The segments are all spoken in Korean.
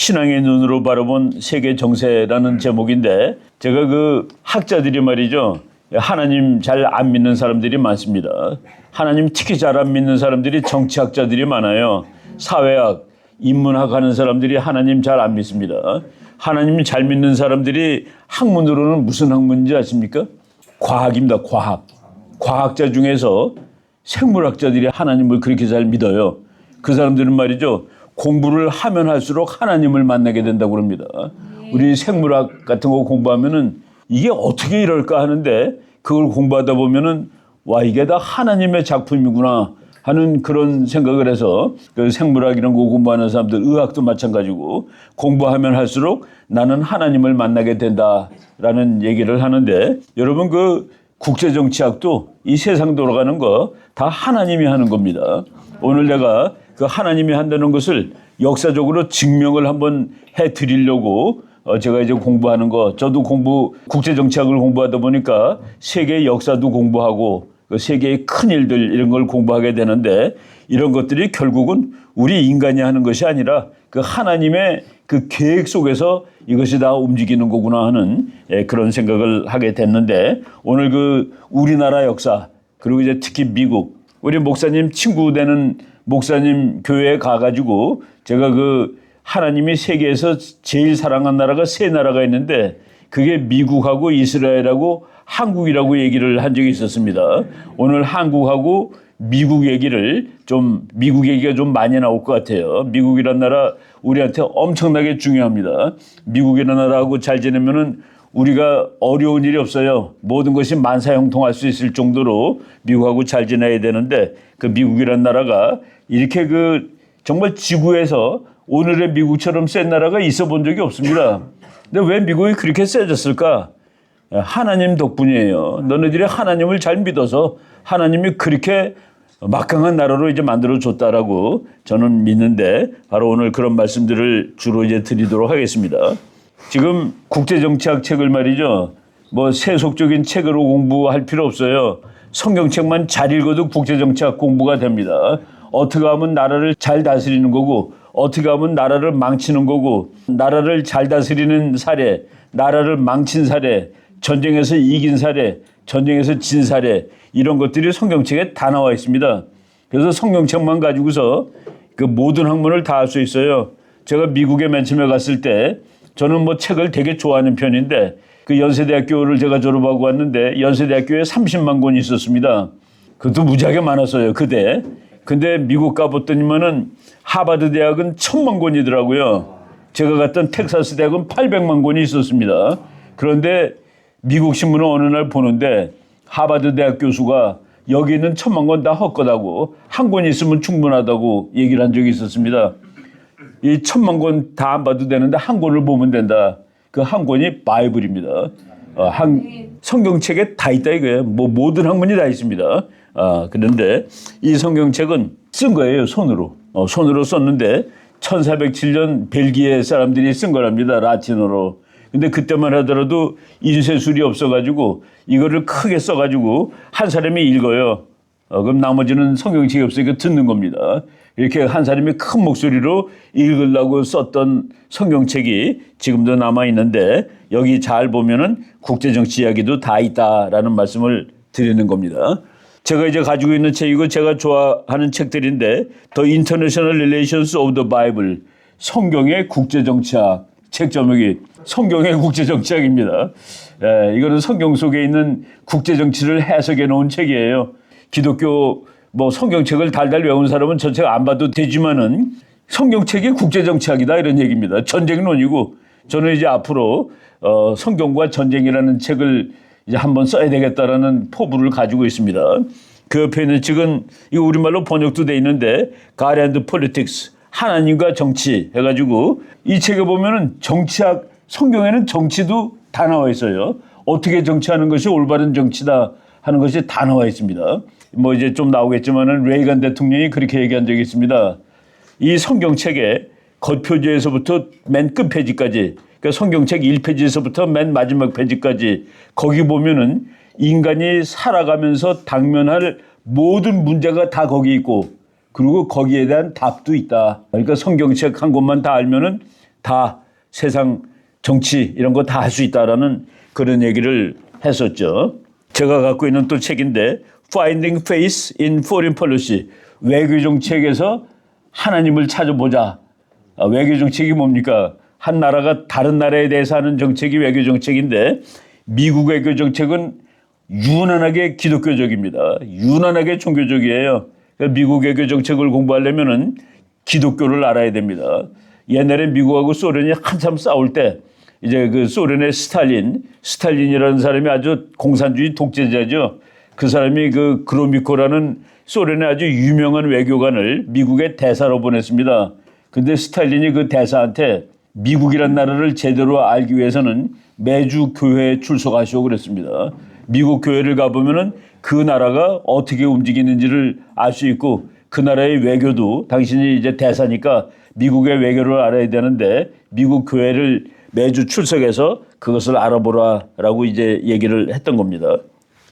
신앙의 눈으로 바라본 세계 정세라는 제목인데 제가 그 학자들이 말이죠. 하나님 잘 안 믿는 사람들이 많습니다. 하나님 특히 잘 안 믿는 사람들이 정치학자들이 많아요. 사회학, 인문학 하는 사람들이 하나님 잘 안 믿습니다. 하나님 잘 믿는 사람들이 학문으로는 무슨 학문인지 아십니까? 과학입니다. 과학. 과학자 중에서 생물학자들이 하나님을 그렇게 잘 믿어요. 그 사람들은 말이죠. 공부를 하면 할수록 하나님을 만나게 된다고 합니다. 우리 생물학 같은 거 공부하면은 이게 어떻게 이럴까 하는데 그걸 공부하다 보면은 와, 이게 다 하나님의 작품이구나 하는 그런 생각을 해서 그 생물학 이런 거 공부하는 사람들, 의학도 마찬가지고 공부하면 할수록 나는 하나님을 만나게 된다라는 얘기를 하는데 여러분 그 국제정치학도 이 세상 돌아가는 거 다 하나님이 하는 겁니다. 오늘 내가 그 하나님이 한다는 것을 역사적으로 증명을 한번 해 드리려고 제가 이제 공부하는 거, 저도 국제정치학을 공부하다 보니까 세계 역사도 공부하고 그 세계의 큰 일들 이런 걸 공부하게 되는데 이런 것들이 결국은 우리 인간이 하는 것이 아니라 그 하나님의 그 계획 속에서 이것이 다 움직이는 거구나 하는 그런 생각을 하게 됐는데 오늘 그 우리나라 역사 그리고 이제 특히 미국 우리 목사님 친구 되는 목사님 교회에 가가지고 제가 그 하나님이 세계에서 제일 사랑한 나라가 세 나라가 있는데 그게 미국하고 이스라엘하고 한국이라고 얘기를 한 적이 있었습니다. 오늘 한국하고 미국 얘기를 미국 얘기가 좀 많이 나올 것 같아요. 미국이란 나라 우리한테 엄청나게 중요합니다. 미국이란 나라하고 잘 지내면은 우리가 어려운 일이 없어요. 모든 것이 만사형통할 수 있을 정도로 미국하고 잘 지내야 되는데 그 미국이란 나라가 이렇게 그 정말 지구에서 오늘의 미국처럼 센 나라가 있어 본 적이 없습니다. 근데 왜 미국이 그렇게 세졌을까? 하나님 덕분이에요. 너네들이 하나님을 잘 믿어서 하나님이 그렇게 막강한 나라로 이제 만들어줬다라고 저는 믿는데 바로 오늘 그런 말씀들을 주로 이제 드리도록 하겠습니다. 지금 국제정치학 책을 말이죠. 뭐 세속적인 책으로 공부할 필요 없어요. 성경책만 잘 읽어도 국제정치학 공부가 됩니다. 어떻게 하면 나라를 잘 다스리는 거고 어떻게 하면 나라를 망치는 거고 나라를 잘 다스리는 사례, 나라를 망친 사례, 전쟁에서 이긴 사례, 전쟁에서 진 사례 이런 것들이 성경책에 다 나와 있습니다. 그래서 성경책만 가지고서 그 모든 학문을 다 할 수 있어요. 제가 미국에 맨 처음에 갔을 때 저는 뭐 책을 되게 좋아하는 편인데 그 연세대학교를 제가 졸업하고 왔는데 연세대학교에 30만 권이 있었습니다. 그것도 무지하게 많았어요, 그때. 근데 미국 가봤더니만은 하버드 대학은 1000만 권이더라고요. 제가 갔던 텍사스 대학은 800만 권이 있었습니다. 그런데 미국 신문을 어느 날 보는데 하버드 대학 교수가 여기 있는 1000만 권 다 헛것하고 한 권 있으면 충분하다고 얘기를 한 적이 있었습니다. 이 1000만 권 다 안 봐도 되는데 한 권을 보면 된다. 그 한 권이 바이블입니다. 성경책에 다 있다 이거예요. 뭐 모든 학문이 다 있습니다. 그런데 이 성경책은 쓴 거예요, 손으로. 손으로 썼는데 1407년 벨기에 사람들이 쓴 거랍니다. 라틴어로. 근데 그때만 하더라도 인쇄술이 없어가지고 이거를 크게 써가지고 한 사람이 읽어요. 그럼 나머지는 성경책이 없으니까 듣는 겁니다. 이렇게 한 사람이 큰 목소리로 읽으려고 썼던 성경책이 지금도 남아있는데 여기 잘 보면은 국제정치 이야기도 다 있다라는 말씀을 드리는 겁니다. 제가 이제 가지고 있는 책이고 제가 좋아하는 책들인데 The International Relations of the Bible 성경의 국제정치학 책 제목이 성경의 국제정치학입니다. 이거는 성경 속에 있는 국제정치를 해석해 놓은 책이에요. 기독교 뭐 성경책을 달달 외운 사람은 저 책 안 봐도 되지만은 성경책이 국제정치학이다 이런 얘기입니다. 전쟁론이고 저는 이제 앞으로 성경과 전쟁이라는 책을 이제 한번 써야 되겠다라는 포부를 가지고 있습니다. 그 옆에 있는 책은 이거 우리말로 번역도 돼 있는데 God and Politics 하나님과 정치 해가지고 이 책에 보면은 정치학 성경에는 정치도 다 나와 있어요. 어떻게 정치하는 것이 올바른 정치다 하는 것이 다 나와 있습니다. 뭐 이제 좀 나오겠지만은 레이건 대통령이 그렇게 얘기한 적이 있습니다. 이 성경책에 겉표지에서부터 맨 끝 페이지까지 그러니까 성경책 1페이지에서부터 맨 마지막 페이지까지 거기 보면은 인간이 살아가면서 당면할 모든 문제가 다 거기 있고 그리고 거기에 대한 답도 있다. 그러니까 성경책 한 권만 다 알면은 다 세상 정치 이런 거 다 할 수 있다라는 그런 얘기를 했었죠. 제가 갖고 있는 또 책인데 Finding Faith in Foreign Policy, 외교 정책에서 하나님을 찾아보자. 외교 정책이 뭡니까? 한 나라가 다른 나라에 대해서 하는 정책이 외교 정책인데 미국 외교 정책은 유난하게 기독교적입니다. 유난하게 종교적이에요. 그러니까 미국 외교 정책을 공부하려면은 기독교를 알아야 됩니다. 옛날에 미국하고 소련이 한참 싸울 때 이제 그 소련의 스탈린이라는 사람이 아주 공산주의 독재자죠. 그 사람이 그 그로미코라는 소련의 아주 유명한 외교관을 미국의 대사로 보냈습니다. 근데 스탈린이 그 대사한테 미국이란 나라를 제대로 알기 위해서는 매주 교회에 출석하시오 그랬습니다. 미국 교회를 가보면은 그 나라가 어떻게 움직이는지를 알 수 있고 그 나라의 외교도 당신이 이제 대사니까 미국의 외교를 알아야 되는데 미국 교회를 매주 출석해서 그것을 알아보라라고 이제 얘기를 했던 겁니다.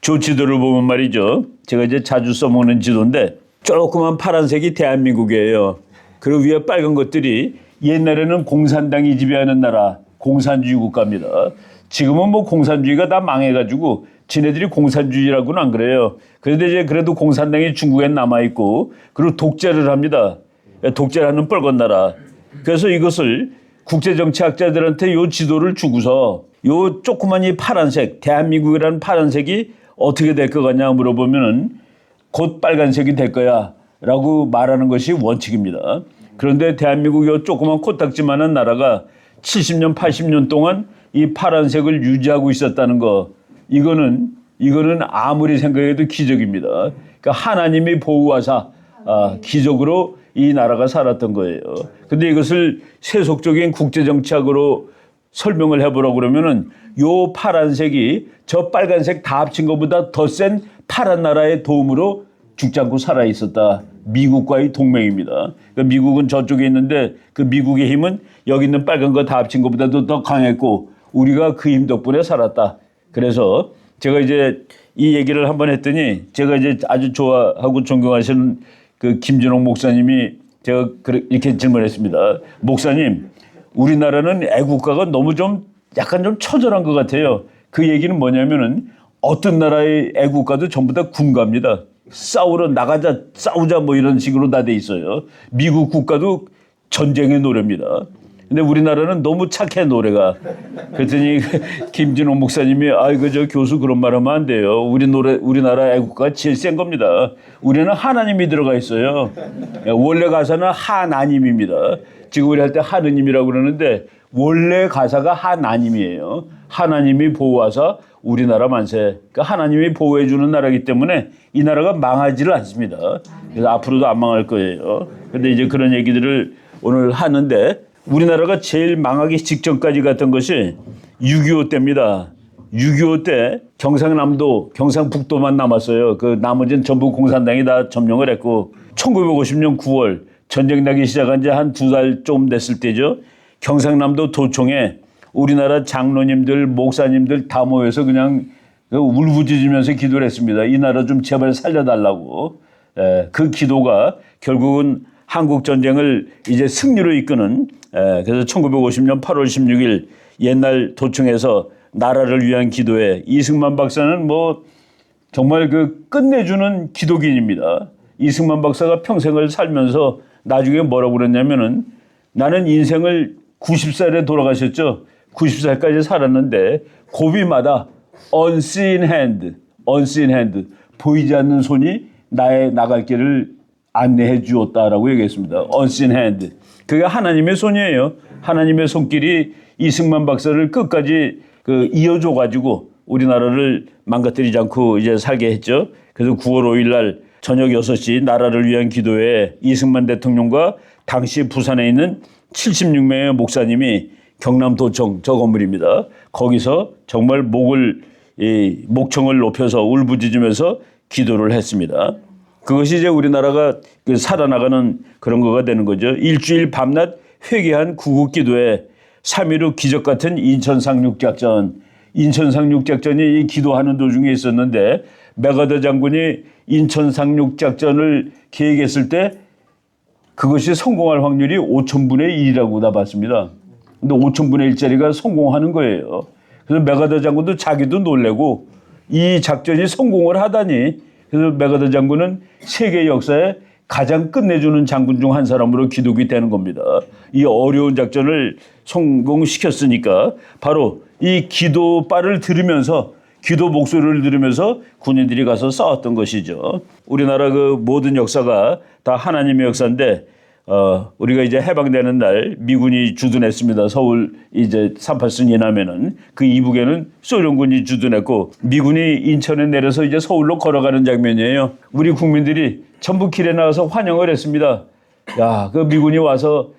저 지도를 보면 말이죠. 제가 이제 자주 써먹는 지도인데 조그만 파란색이 대한민국이에요. 그리고 위에 빨간 것들이 옛날에는 공산당이 지배하는 나라, 공산주의 국가입니다. 지금은 뭐 공산주의가 다 망해가지고 지네들이 공산주의라고는 안 그래요. 그런데 이제 그래도 공산당이 중국에 남아있고 그리고 독재를 합니다. 독재를 하는 뻘건 나라. 그래서 이것을 국제정치학자들한테 요 지도를 주고서 요 조그만 이 파란색, 대한민국이라는 파란색이 어떻게 될 것 같냐 물어보면은 곧 빨간색이 될 거야 라고 말하는 것이 원칙입니다. 그런데 대한민국 요 조그만 코딱지만한 나라가 70년, 80년 동안 이 파란색을 유지하고 있었다는 거, 이거는 아무리 생각해도 기적입니다. 그러니까 하나님이 보호하사 기적으로 이 나라가 살았던 거예요. 근데 이것을 세속적인 국제정치학으로 설명을 해보라고 그러면은 요 파란색이 저 빨간색 다 합친 것보다 더 센 파란 나라의 도움으로 죽지 않고 살아 있었다. 미국과의 동맹입니다. 그러니까 미국은 저쪽에 있는데 그 미국의 힘은 여기 있는 빨간 거 다 합친 것보다도 더 강했고 우리가 그 힘 덕분에 살았다. 그래서 제가 이제 이 얘기를 한번 했더니 제가 이제 아주 좋아하고 존경하시는 그 김준홍 목사님이 제가 이렇게 질문했습니다. 목사님, 우리나라는 애국가가 너무 좀 약간 좀 처절한 것 같아요. 그 얘기는 뭐냐면은 어떤 나라의 애국가도 전부 다 군가입니다. 싸우러 나가자, 싸우자 뭐 이런 식으로 다 돼 있어요. 미국 국가도 전쟁의 노래입니다. 근데 우리나라는 너무 착해 노래가. 그랬더니 김진호 목사님이 저 교수 그런 말 하면 안 돼요. 우리나라 애국가가 제일 센 겁니다. 우리는 하나님이 들어가 있어요. 원래 가사는 하나님입니다. 지금 우리 할 때 하느님이라고 그러는데 원래 가사가 하나님이에요. 하나님이 보호하사 우리나라 만세. 그러니까 하나님이 보호해 주는 나라이기 때문에 이 나라가 망하지를 않습니다. 그래서 앞으로도 안 망할 거예요. 근데 이제 그런 얘기들을 오늘 하는데 우리나라가 제일 망하기 직전까지 갔던 것이 6.25 때입니다. 6.25 때 경상북도만 남았어요. 그 나머지는 전부 공산당이 다 점령을 했고 1950년 9월 전쟁 나기 시작한 지 한 2달 좀 됐을 때죠. 경상남도 도청에 우리나라 장로님들, 목사님들 다 모여서 그냥 울부짖으면서 기도를 했습니다. 이 나라 좀 제발 살려달라고. 그 기도가 결국은 한국 전쟁을 이제 승리로 이끄는 그래서 1950년 8월 16일 옛날 도청에서 나라를 위한 기도에 이승만 박사는 뭐 정말 그 끝내주는 기독인입니다. 이승만 박사가 평생을 살면서 나중에 뭐라고 그랬냐면은 나는 인생을 90살에 돌아가셨죠. 90살까지 살았는데 고비마다 unseen hand, 보이지 않는 손이 나의 나갈 길을 안내해 주었다라고 얘기했습니다. unseen hand. 그게 하나님의 손이에요. 하나님의 손길이 이승만 박사를 끝까지 이어줘 가지고 우리나라를 망가뜨리지 않고 이제 살게 했죠. 그래서 9월 5일 날 저녁 6시 나라를 위한 기도에 이승만 대통령과 당시 부산에 있는 76명의 목사님이 경남도청 저 건물입니다. 거기서 정말 목청을 높여서 울부짖으면서 기도를 했습니다. 그것이 이제 우리나라가 살아나가는 그런 거가 되는 거죠. 일주일 밤낮 회개한 구국기도에 3.15 기적 같은 인천상륙작전. 인천상륙작전이 이 기도하는 도중에 있었는데 메가더 장군이 인천상륙작전을 계획했을 때 그것이 성공할 확률이 5,000분의 1이라고 나봤습니다. 근데 5천분의 1짜리가 성공하는 거예요. 그래서 메가더 장군도 자기도 놀래고 이 작전이 성공을 하다니, 그래서 메가더 장군은 세계 역사에 가장 끝내주는 장군 중 한 사람으로 기록이 되는 겁니다. 이 어려운 작전을 성공시켰으니까 바로 이 기도바를 들으면서, 기도 목소리를 들으면서 군인들이 가서 싸웠던 것이죠. 우리나라 그 모든 역사가 다 하나님의 역사인데, 우리가 이제 해방되는 날 미군이 주둔했습니다. 서울 이제 38선 이남에는 그 이북에는 소련군이 주둔했고 미군이 인천에 내려서 이제 서울로 걸어가는 장면이에요. 우리 국민들이 전부 길에 나와서 환영을 했습니다. 야, 그 미군이 와서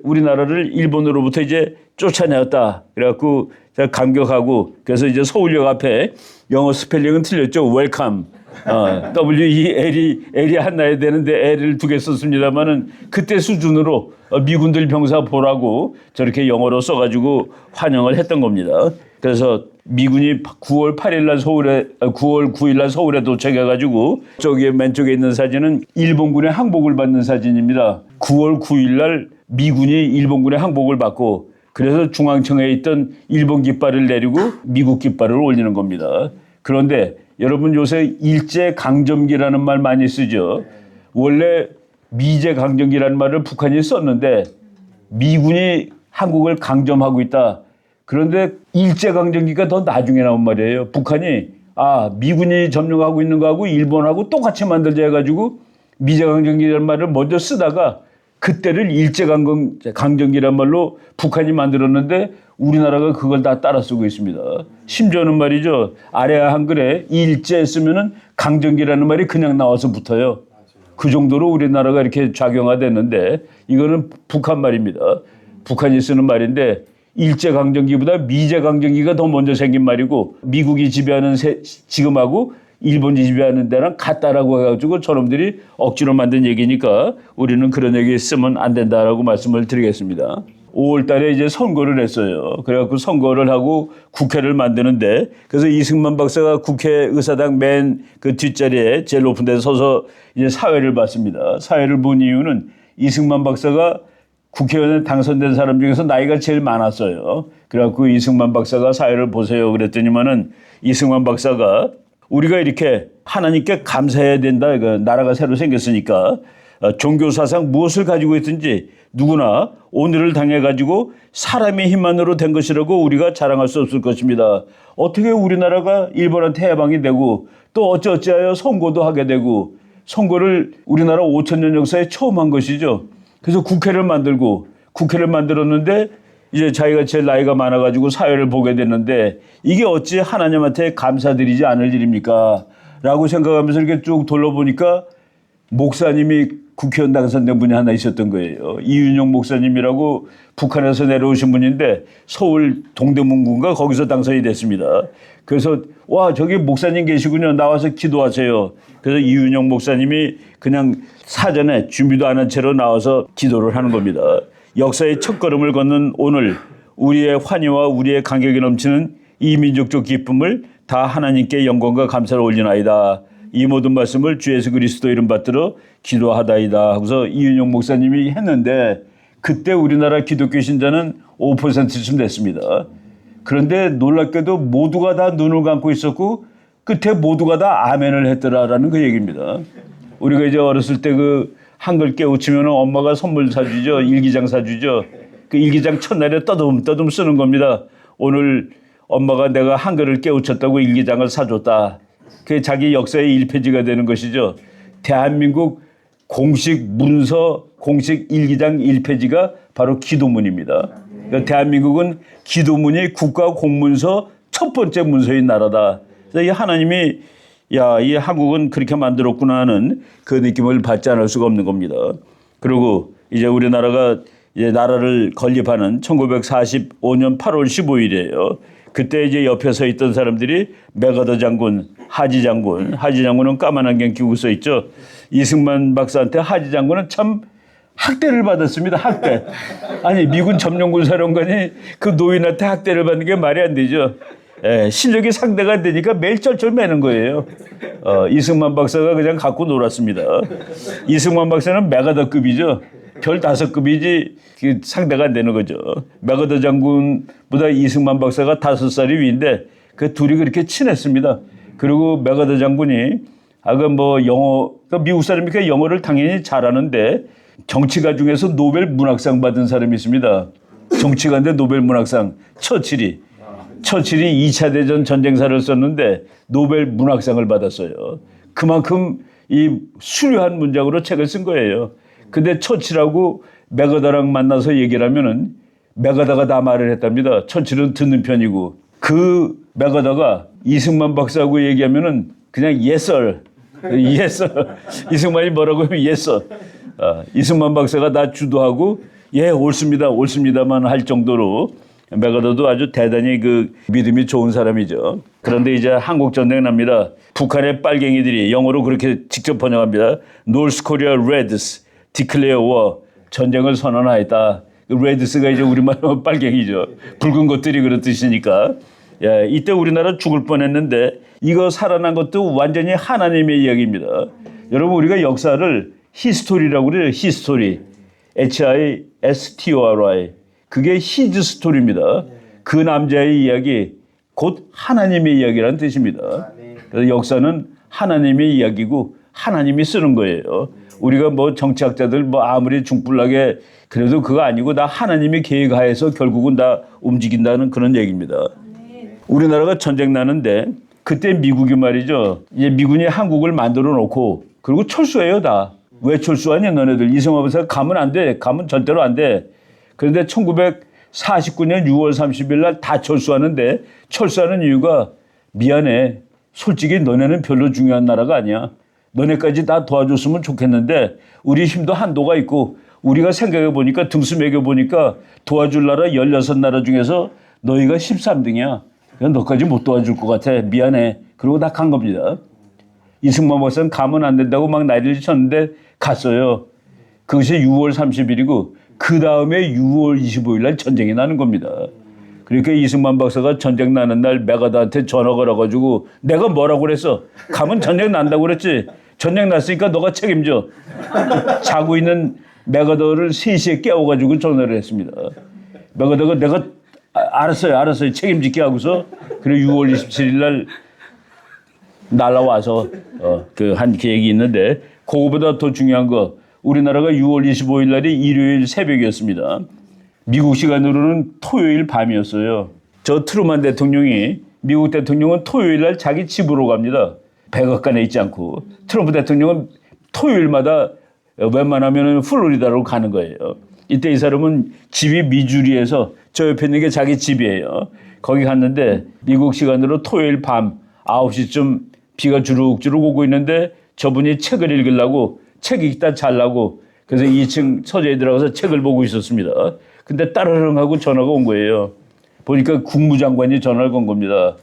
우리나라를 일본으로부터 이제 쫓아내었다. 그래갖고 감격하고, 그래서 이제 서울역 앞에 영어 스펠링은 틀렸죠. 웰컴. L이 하나야 되는데 L을 두 개 썼습니다만은 그때 수준으로 미군들 병사 보라고 저렇게 영어로 써가지고 환영을 했던 겁니다. 그래서 미군이 9월 9일 날 서울에 도착해가지고 저기 맨 쪽에 있는 사진은 일본군의 항복을 받는 사진입니다. 9월 9일 날 미군이 일본군의 항복을 받고, 그래서 중앙청에 있던 일본 깃발을 내리고 미국 깃발을 올리는 겁니다. 그런데 여러분 요새 일제강점기라는 말 많이 쓰죠. 원래 미제강점기라는 말을 북한이 썼는데 미군이 한국을 강점하고 있다. 그런데 일제강점기가 더 나중에 나온 말이에요. 북한이 미군이 점령하고 있는 거하고 일본하고 똑같이 만들자 해가지고 미제강점기라는 말을 먼저 쓰다가 그때를 일제강점기란 말로 북한이 만들었는데 우리나라가 그걸 다 따라 쓰고 있습니다. 심지어는 말이죠. 아래아 한글에 일제 쓰면은 강점기라는 말이 그냥 나와서 붙어요. 그 정도로 우리나라가 이렇게 작용화됐는데 이거는 북한 말입니다. 북한이 쓰는 말인데 일제강점기보다 미제강점기가 더 먼저 생긴 말이고 미국이 지배하는 지금하고 일본이 지배하는 데랑 같다라고 해가지고 저놈들이 억지로 만든 얘기니까 우리는 그런 얘기 쓰면 안 된다라고 말씀을 드리겠습니다. 5월 달에 이제 선거를 했어요. 그래갖고 선거를 하고 국회를 만드는데, 그래서 이승만 박사가 국회의사당 맨 그 뒷자리에 제일 높은 데서 서서 이제 사회를 봤습니다. 사회를 본 이유는 이승만 박사가 국회의원에 당선된 사람 중에서 나이가 제일 많았어요. 그래갖고 이승만 박사가 사회를 보세요 그랬더니만은 이승만 박사가 우리가 이렇게 하나님께 감사해야 된다. 나라가 새로 생겼으니까 종교사상 무엇을 가지고 있든지 누구나 오늘을 당해가지고 사람의 힘만으로 된 것이라고 우리가 자랑할 수 없을 것입니다. 어떻게 우리나라가 일본한테 해방이 되고 또 어찌어찌하여 선거도 하게 되고, 선거를 우리나라 5,000년 역사에 처음 한 것이죠. 그래서 국회를 만들었는데 이제 자기가 제일 나이가 많아가지고 사회를 보게 됐는데 이게 어찌 하나님한테 감사드리지 않을 일입니까? 라고 생각하면서 이렇게 쭉 돌아보니까 목사님이 국회의원 당선된 분이 하나 있었던 거예요. 이윤용 목사님이라고 북한에서 내려오신 분인데 서울 동대문구인가 거기서 당선이 됐습니다. 그래서 저기 목사님 계시군요. 나와서 기도하세요. 그래서 이윤용 목사님이 그냥 사전에 준비도 안 한 채로 나와서 기도를 하는 겁니다. 역사의 첫걸음을 걷는 오늘 우리의 환희와 우리의 감격이 넘치는 이 민족적 기쁨을 다 하나님께 영광과 감사를 올리나이다. 이 모든 말씀을 주 예수 그리스도 이름 받들어 기도하다이다 하고서 이윤용 목사님이 했는데 그때 우리나라 기독교 신자는 5%쯤 됐습니다. 그런데 놀랍게도 모두가 다 눈을 감고 있었고 끝에 모두가 다 아멘을 했더라라는 그 얘기입니다. 우리가 이제 어렸을 때 그 한글 깨우치면 엄마가 선물 사주죠. 일기장 사주죠. 그 일기장 첫날에 떠듬떠듬 쓰는 겁니다. 오늘 엄마가 내가 한글을 깨우쳤다고 일기장을 사줬다. 그게 자기 역사의 1페이지가 되는 것이죠. 대한민국 공식 문서, 공식 일기장 1페이지가 바로 기도문입니다. 그러니까 대한민국은 기도문이 국가 공문서 첫 번째 문서인 나라다. 그래서 이 하나님이 이 한국은 그렇게 만들었구나 하는 그 느낌을 받지 않을 수가 없는 겁니다. 그리고 이제 우리나라가 이제 나라를 건립하는 1945년 8월 15일이에요. 그때 이제 옆에 서 있던 사람들이 메가더 장군, 하지 장군은 까만 안경 끼고 서 있죠. 이승만 박사한테 하지 장군은 참 학대를 받았습니다. 학대. 아니 미군 점령군 사령관이 그 노인한테 학대를 받는 게 말이 안 되죠. 실력이 상대가 되니까 매일 쩔쩔 매는 거예요. 이승만 박사가 그냥 갖고 놀았습니다. 이승만 박사는 메가더급이죠. 별 5급이지 상대가 안 되는 거죠. 맥어더 장군보다 이승만 박사가 5살이 위인데 그 둘이 그렇게 친했습니다. 그리고 맥어더 장군이 영어, 미국 사람이니까 영어를 당연히 잘하는데 정치가 중에서 노벨 문학상 받은 사람이 있습니다. 정치가인데 노벨 문학상 처칠이 2차 대전 전쟁사를 썼는데 노벨 문학상을 받았어요. 그만큼 이 수려한 문장으로 책을 쓴 거예요. 근데 처칠하고 맥어더랑 만나서 얘기를 하면은 맥어더가 다 말을 했답니다. 처칠은 듣는 편이고 그 맥어더가 이승만 박사하고 얘기하면은 그냥 yes sir, yes sir. 이승만이 뭐라고 하면 yes sir. 이승만 박사가 다 주도하고 예 옳습니다만 할 정도로 맥어더도 아주 대단히 그 믿음이 좋은 사람이죠. 그런데 이제 한국 전쟁 납니다. 북한의 빨갱이들이 영어로 그렇게 직접 번역합니다. North Korea Reds declare war. 전쟁을 선언하였다. 레드스가 이제 우리말로 빨갱이죠. 붉은 것들이 그런 뜻이니까. 예, 이때 우리나라 죽을 뻔했는데 이거 살아난 것도 완전히 하나님의 이야기입니다. 여러분 우리가 역사를 히스토리라고 그래요. 히스토리. HISTORY. 그게 히즈 스토리입니다. 그 남자의 이야기 곧 하나님의 이야기라는 뜻입니다. 그래서 역사는 하나님의 이야기고 하나님이 쓰는 거예요. 우리가 뭐 정치학자들 뭐 아무리 중불나게 그래도 그거 아니고 다 하나님의 계획하에서 결국은 다 움직인다는 그런 얘기입니다. 우리나라가 전쟁 나는데 그때 미국이 말이죠. 이제 미군이 한국을 만들어 놓고 그리고 철수해요 다. 왜 철수하냐 너네들. 이승만 박사가 가면 안 돼. 가면 절대로 안 돼. 그런데 1949년 6월 30일 날 다 철수하는데 철수하는 이유가 미안해. 솔직히 너네는 별로 중요한 나라가 아니야. 너네까지 다 도와줬으면 좋겠는데 우리 힘도 한도가 있고 우리가 생각해 보니까 등수 매겨 보니까 도와줄 나라 16나라 중에서 너희가 13등이야. 너까지 못 도와줄 것 같아. 미안해. 그러고 다 간 겁니다. 이승만 박사는 가면 안 된다고 막 난리를 쳤는데 갔어요. 그것이 6월 30일이고 그 다음에 6월 25일 날 전쟁이 나는 겁니다. 그러니까 이승만 박사가 전쟁 나는 날 맥어더한테 전화 걸어가지고 내가 뭐라고 그랬어? 가면 전쟁 난다고 그랬지? 전쟁 났으니까 너가 책임져. 자고 있는 맥어더를 3시에 깨워가지고 전화를 했습니다. 맥어더가 내가 알았어요. 책임질게 하고서 그리고 6월 27일 날 날라와서 한 계획이 있는데 그거보다 더 중요한 거 우리나라가 6월 25일 날이 일요일 새벽이었습니다. 미국 시간으로는 토요일 밤이었어요. 저 트루만 대통령이 미국 대통령은 토요일 날 자기 집으로 갑니다. 백악관에 있지 않고 트럼프 대통령은 토요일마다 웬만하면 플로리다로 가는 거예요. 이때 이 사람은 집이 미주리에서 저 옆에 있는 게 자기 집이에요. 거기 갔는데 미국 시간으로 토요일 밤 9시쯤 비가 주룩주룩 오고 있는데 저분이 책을 읽으려고 책 읽다 잘라고 그래서 2층 서재에 들어가서 책을 보고 있었습니다. 근데 따르릉 하고 전화가 온 거예요. 보니까 국무장관이 전화를 건 겁니다.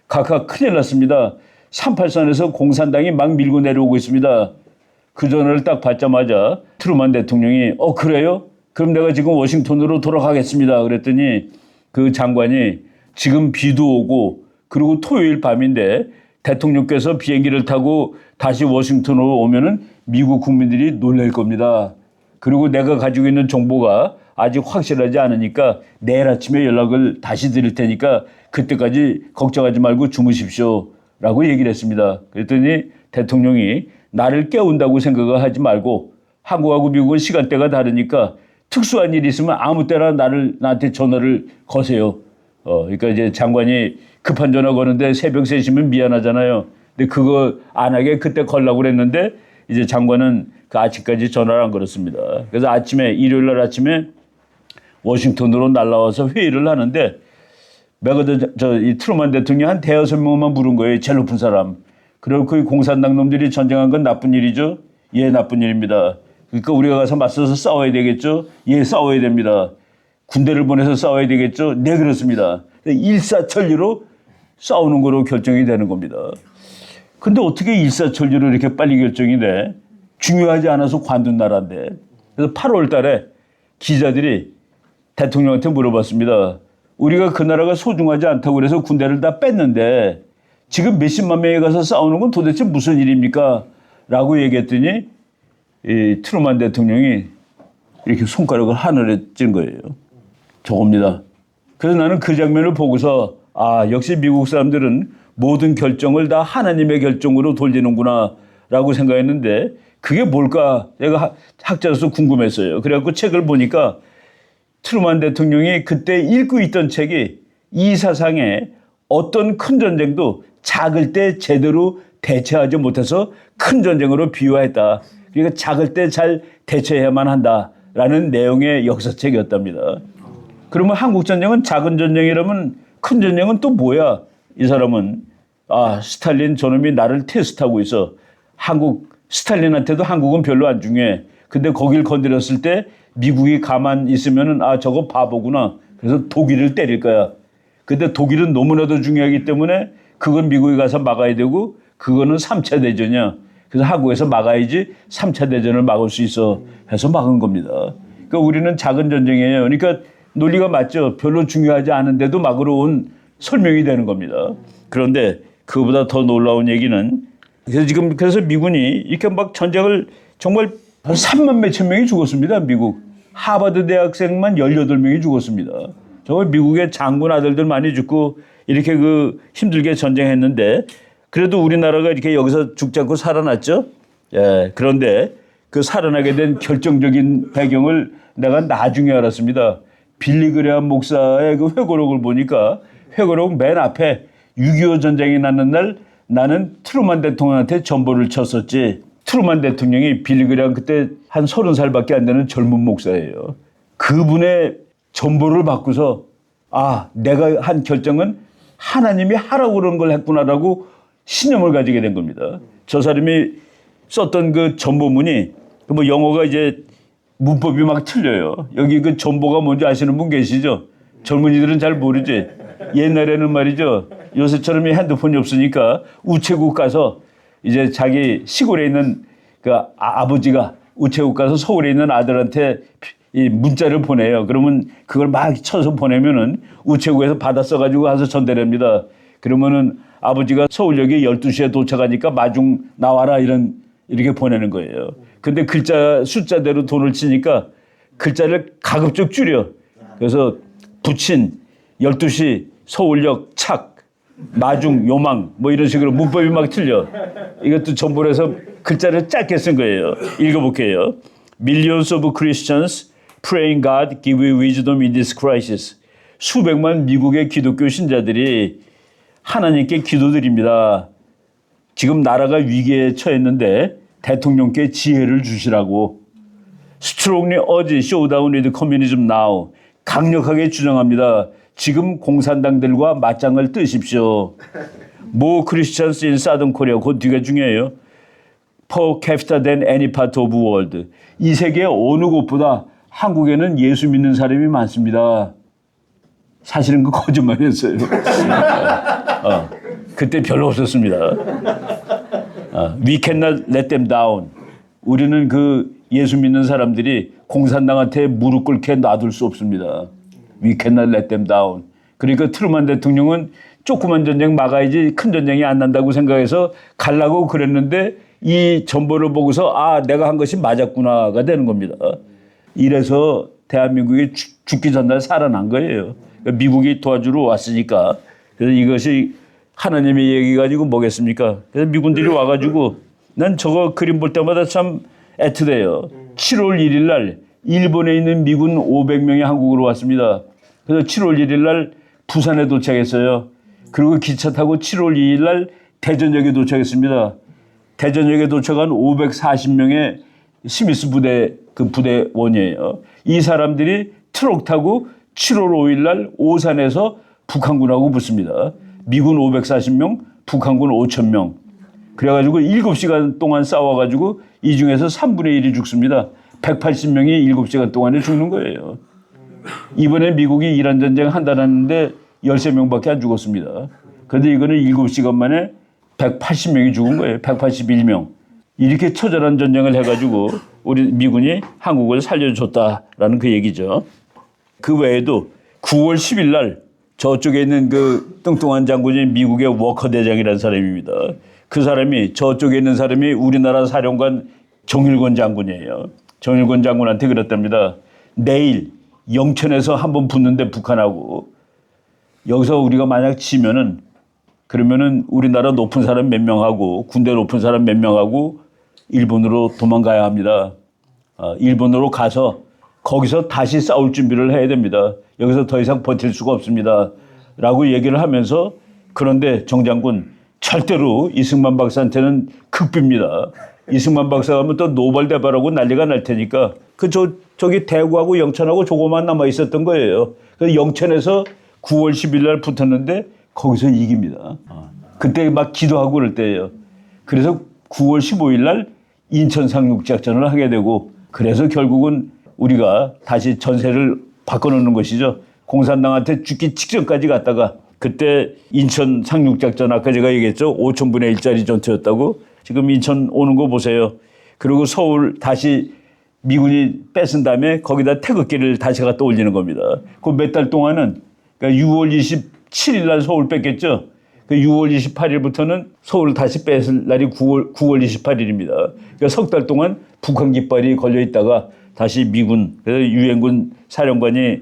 각하 큰일 났습니다. 38선에서 공산당이 막 밀고 내려오고 있습니다. 그 전화를 딱 받자마자 트루만 대통령이 그래요? 그럼 내가 지금 워싱턴으로 돌아가겠습니다. 그랬더니 그 장관이 지금 비도 오고 그리고 토요일 밤인데 대통령께서 비행기를 타고 다시 워싱턴으로 오면은 미국 국민들이 놀랄 겁니다. 그리고 내가 가지고 있는 정보가 아직 확실하지 않으니까 내일 아침에 연락을 다시 드릴 테니까 그때까지 걱정하지 말고 주무십시오. 라고 얘기를 했습니다. 그랬더니 대통령이 나를 깨운다고 생각을 하지 말고 한국하고 미국은 시간대가 다르니까 특수한 일이 있으면 아무 때나 나한테 전화를 거세요. 그러니까 이제 장관이 급한 전화 거는데 새벽 3시면 미안하잖아요. 근데 그거 안 하게 그때 걸라고 그랬는데 이제 장관은 그 아침까지 전화를 안 걸었습니다. 그래서 일요일 날 아침에 워싱턴으로 날라와서 회의를 하는데 이 트루만 대통령이 한 5명만 부른 거예요. 제일 높은 사람. 그리고 그 공산당 놈들이 전쟁한 건 나쁜 일이죠. 예, 나쁜 일입니다. 그러니까 우리가 가서 맞서서 싸워야 되겠죠. 예, 싸워야 됩니다. 군대를 보내서 싸워야 되겠죠. 네, 그렇습니다. 일사천리로 싸우는 거로 결정이 되는 겁니다. 근데 어떻게 일사천리로 이렇게 빨리 결정이 돼? 중요하지 않아서 관둔 나라인데. 그래서 8월 달에 기자들이 대통령한테 물어봤습니다. 우리가 그 나라가 소중하지 않다고 그래서 군대를 다 뺐는데 지금 몇십만 명이 가서 싸우는 건 도대체 무슨 일입니까? 라고 얘기했더니 이 트루만 대통령이 이렇게 손가락을 하늘에 찐 거예요. 저겁니다. 그래서 나는 그 장면을 보고서 아, 역시 미국 사람들은 모든 결정을 다 하나님의 결정으로 돌리는구나 라고 생각했는데 그게 뭘까 내가 학자로서 궁금했어요. 그래갖고 책을 보니까 트루만 대통령이 그때 읽고 있던 책이 이 사상에 어떤 큰 전쟁도 작을 때 제대로 대처하지 못해서 큰 전쟁으로 비유했다. 그러니까 작을 때 잘 대처해야만 한다라는 내용의 역사책이었답니다. 그러면 한국 전쟁은 작은 전쟁이라면 큰 전쟁은 또 뭐야? 이 사람은 아, 스탈린 저놈이 나를 테스트하고 있어. 스탈린한테도 한국은 별로 안 중요해. 근데 거길 건드렸을 때 미국이 가만 있으면은 아, 저거 바보구나. 그래서 독일을 때릴 거야. 근데 독일은 너무나도 중요하기 때문에 그건 미국이 가서 막아야 되고 그거는 3차 대전이야. 그래서 한국에서 막아야지 3차 대전을 막을 수 있어 해서 막은 겁니다. 그러니까 우리는 작은 전쟁이에요. 그러니까 논리가 맞죠. 별로 중요하지 않은데도 막으러 온 설명이 되는 겁니다. 그런데 그보다 더 놀라운 얘기는 그래서 미군이 이렇게 막 전쟁을 정말 한 3만 몇천 명이 죽었습니다. 미국. 하버드 대학생만 18명이 죽었습니다. 정말 미국의 장군 아들들 많이 죽고 이렇게 힘들게 전쟁했는데 그래도 우리나라가 이렇게 여기서 죽지 않고 살아났죠. 예, 그런데 그 살아나게 된 결정적인 배경을 내가 나중에 알았습니다. 빌리 그레함 목사의 그 회고록을 보니까 회고록 맨 앞에 6.25 전쟁이 났는 날 나는 트루만 대통령한테 전보를 쳤었지. 트루만 대통령이 빌리 그레함 그때 한 30살밖에 안 되는 젊은 목사예요. 그분의 전보를 받고서 아, 내가 한 결정은 하나님이 하라고 그런 걸 했구나라고 신념을 가지게 된 겁니다. 저 사람이 썼던 그 전보문이 뭐 영어가 이제 문법이 막 틀려요. 여기 그 전보가 뭔지 아시는 분 계시죠? 젊은이들은 잘 모르지. 옛날에는 말이죠. 요새처럼 핸드폰이 없으니까 우체국 가서 이제 자기 시골에 있는 그 아버지가 우체국 가서 서울에 있는 아들한테 이 문자를 보내요. 그러면 그걸 막 쳐서 보내면은 우체국에서 받아 써가지고 가서 전달합니다. 그러면은 아버지가 서울역에 12시에 도착하니까 마중 나와라 이렇게 보내는 거예요. 근데 숫자대로 돈을 치니까 글자를 가급적 줄여. 그래서 부친 12시 서울역 착 마중 요망 뭐 이런 식으로 문법이 막 틀려. 이것도 전부를 해서 글자를 짧게 쓴 거예요. 읽어볼게요. Millions of Christians praying God give you wisdom in this crisis. 수백만 미국의 기독교 신자들이 하나님께 기도드립니다. 지금 나라가 위기에 처했는데 대통령께 지혜를 주시라고. Strongly urge showdown with communism now. 강력하게 주장합니다. 지금 공산당들과 맞짱을 뜨십시오. More Christians in Southern Korea. 그 뒤가 중요해요. Per capita than any part of the world. 이 세계 어느 곳보다 한국에는 예수 믿는 사람이 많습니다. 사실은 그 거짓말이었어요. 그때 별로 없었습니다. We cannot let them down. 우리는 그 예수 믿는 사람들이 공산당한테 무릎 꿇게 놔둘 수 없습니다. We cannot let them down. 그러니까 트루만 대통령은 조그만 전쟁 막아야지 큰 전쟁이 안 난다고 생각해서 가려고 그랬는데 이 전보를 보고서 아, 내가 한 것이 맞았구나가 되는 겁니다. 이래서 대한민국이 죽기 전날 살아난 거예요. 미국이 도와주러 왔으니까. 그래서 이것이 하나님의 얘기 가지고 뭐겠습니까? 그래서 미군들이 와가지고 난 저거 그림 볼 때마다 참 애틋해요. 7월 1일 날 일본에 있는 미군 500명이 한국으로 왔습니다. 그래서 7월 1일 날 부산에 도착했어요. 그리고 기차 타고 7월 2일 날 대전역에 도착했습니다. 대전역에 도착한 540명의 스미스 부대 그 부대원이에요. 이 사람들이 트럭 타고 7월 5일 날 오산에서 북한군하고 붙습니다. 미군 540명, 북한군 5,000명. 그래가지고 7시간 동안 싸워가지고 이 중에서 3분의 1이 죽습니다. 180명이 7시간 동안에 죽는 거예요. 이번에 미국이 이란 전쟁 한다는데 13명밖에 안 죽었습니다. 그런데 이거는 7시간 만에 180명이 죽은 거예요. 181명. 이렇게 처절한 전쟁을 해가지고 우리 미군이 한국을 살려줬다라는 그 얘기죠. 그 외에도 9월 10일 날 저쪽에 있는 그 뚱뚱한 장군이 미국의 워커 대장이라는 사람입니다. 그 사람이 저쪽에 있는 사람이 우리나라 사령관 정일권 장군이에요. 정일권 장군한테 그랬답니다. 내일 영천에서 한번 붙는데 북한하고 여기서 우리가 만약 지면은 그러면은 우리나라 높은 사람 몇 명하고 군대 높은 사람 몇 명하고 일본으로 도망가야 합니다. 일본으로 가서 거기서 다시 싸울 준비를 해야 됩니다. 여기서 더 이상 버틸 수가 없습니다. 라고 얘기를 하면서 그런데 정 장군 절대로 이승만 박사한테는 극비입니다. 이승만 박사가 하면 또 노발대발하고 난리가 날 테니까 저기 대구하고 영천하고 조금만 남아 있었던 거예요. 그래서 영천에서 9월 10일 날 붙었는데 거기서 이깁니다. 그때 막 기도하고 그럴 때예요. 그래서 9월 15일 날 인천 상륙작전을 하게 되고 그래서 결국은 우리가 다시 전세를 바꿔놓는 것이죠. 공산당한테 죽기 직전까지 갔다가 그때 인천 상륙작전 아까 제가 얘기했죠. 5천분의 1짜리 전투였다고. 지금 인천 오는 거 보세요. 그리고 서울 다시 미군이 뺏은 다음에 거기다 태극기를 다시 갖다 올리는 겁니다. 그 몇 달 동안은 그러니까 6월 27일 날 서울 뺏겼죠. 그 6월 28일부터는 서울을 다시 뺏을 날이 9월 28일입니다. 그러니까 석 달 동안 북한 깃발이 걸려 있다가 다시 미군, 그래서 유엔군 사령관이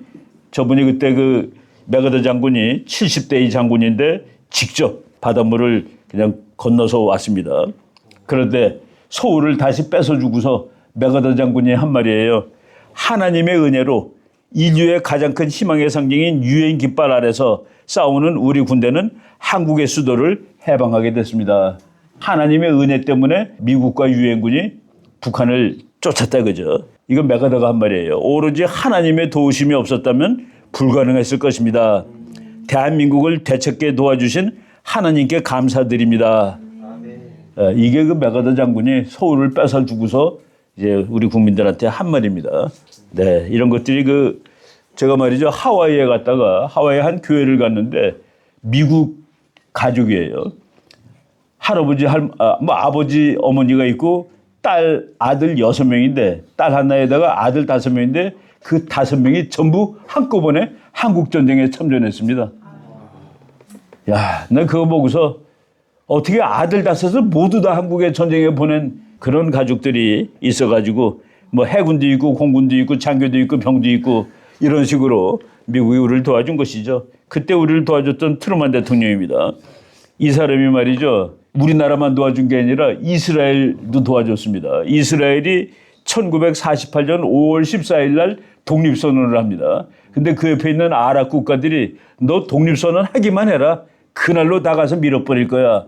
저분이 그때 그 메가더 장군이 70대의 장군인데 직접 바닷물을 그냥 건너서 왔습니다. 그런데 서울을 다시 뺏어주고서 메가더 장군이 한 말이에요. 하나님의 은혜로 인류의 가장 큰 희망의 상징인 유엔 깃발 아래서 싸우는 우리 군대는 한국의 수도를 해방하게 됐습니다. 하나님의 은혜 때문에 미국과 유엔군이 북한을 쫓았다 그죠. 이건 메가더가 한 말이에요. 오로지 하나님의 도우심이 없었다면 불가능했을 것입니다. 대한민국을 되찾게 도와주신 하나님께 감사드립니다. 이게 그 메가더 장군이 서울을 뺏어주고서 이제 우리 국민들한테 한 말입니다. 네, 이런 것들이 제가 말이죠. 하와이에 갔다가 하와이 한 교회를 갔는데 미국 가족이에요. 할아버지, 아버지, 어머니가 있고 딸, 아들 6명인데 딸 하나에다가 아들 5명인데 그 5명이 전부 한꺼번에 한국전쟁에 참전했습니다. 야, 나 그거 보고서 어떻게 아들 5을 모두 다 한국에 전쟁에 보낸 그런 가족들이 있어가지고 뭐 해군도 있고 공군도 있고 장교도 있고 병도 있고 이런 식으로 미국이 우리를 도와준 것이죠. 그때 우리를 도와줬던 트루만 대통령입니다. 이 사람이 말이죠. 우리나라만 도와준 게 아니라 이스라엘도 도와줬습니다. 이스라엘이 1948년 5월 14일 날 독립선언을 합니다. 근데 그 옆에 있는 아랍 국가들이 너 독립선언 하기만 해라. 그날로 나가서 밀어버릴 거야.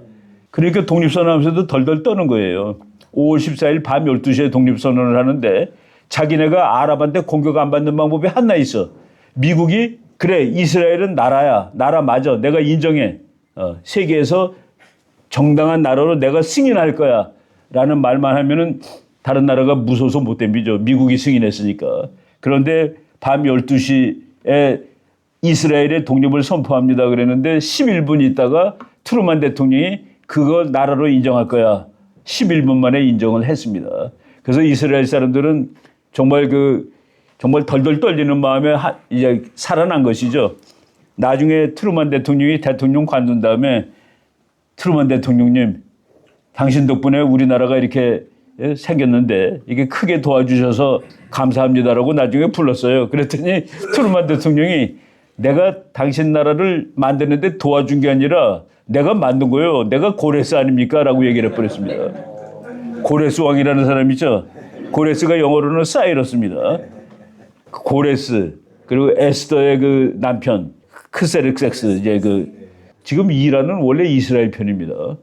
그러니까 독립선언하면서도 덜덜 떠는 거예요. 5월 14일 밤 12시에 독립선언을 하는데 자기네가 아랍한테 공격 안 받는 방법이 하나 있어. 미국이 그래 이스라엘은 나라야. 나라 맞아. 내가 인정해. 세계에서 정당한 나라로 내가 승인할 거야. 라는 말만 하면은 다른 나라가 무서워서 못 덤비죠. 미국이 승인했으니까. 그런데 밤 12시에 이스라엘의 독립을 선포합니다. 그랬는데 11분 있다가 트루만 대통령이 그거 나라로 인정할 거야. 11분 만에 인정을 했습니다. 그래서 이스라엘 사람들은 정말 정말 덜덜 떨리는 마음에 이제 살아난 것이죠. 나중에 트루만 대통령이 대통령 관둔 다음에 트루만 대통령님, 당신 덕분에 우리나라가 이렇게 생겼는데 이게 크게 도와주셔서 감사합니다라고 나중에 불렀어요. 그랬더니 트루만 대통령이 내가 당신 나라를 만드는데 도와준 게 아니라 내가 만든 거예요. 내가 고레스 아닙니까? 라고 얘기를 해버렸습니다. 고레스 왕이라는 사람이죠. 고레스가 영어로는 사이러스입니다. 고레스 그리고 에스더의 그 남편 크세르섹스 이제 지금 이란은 원래 이스라엘 편입니다.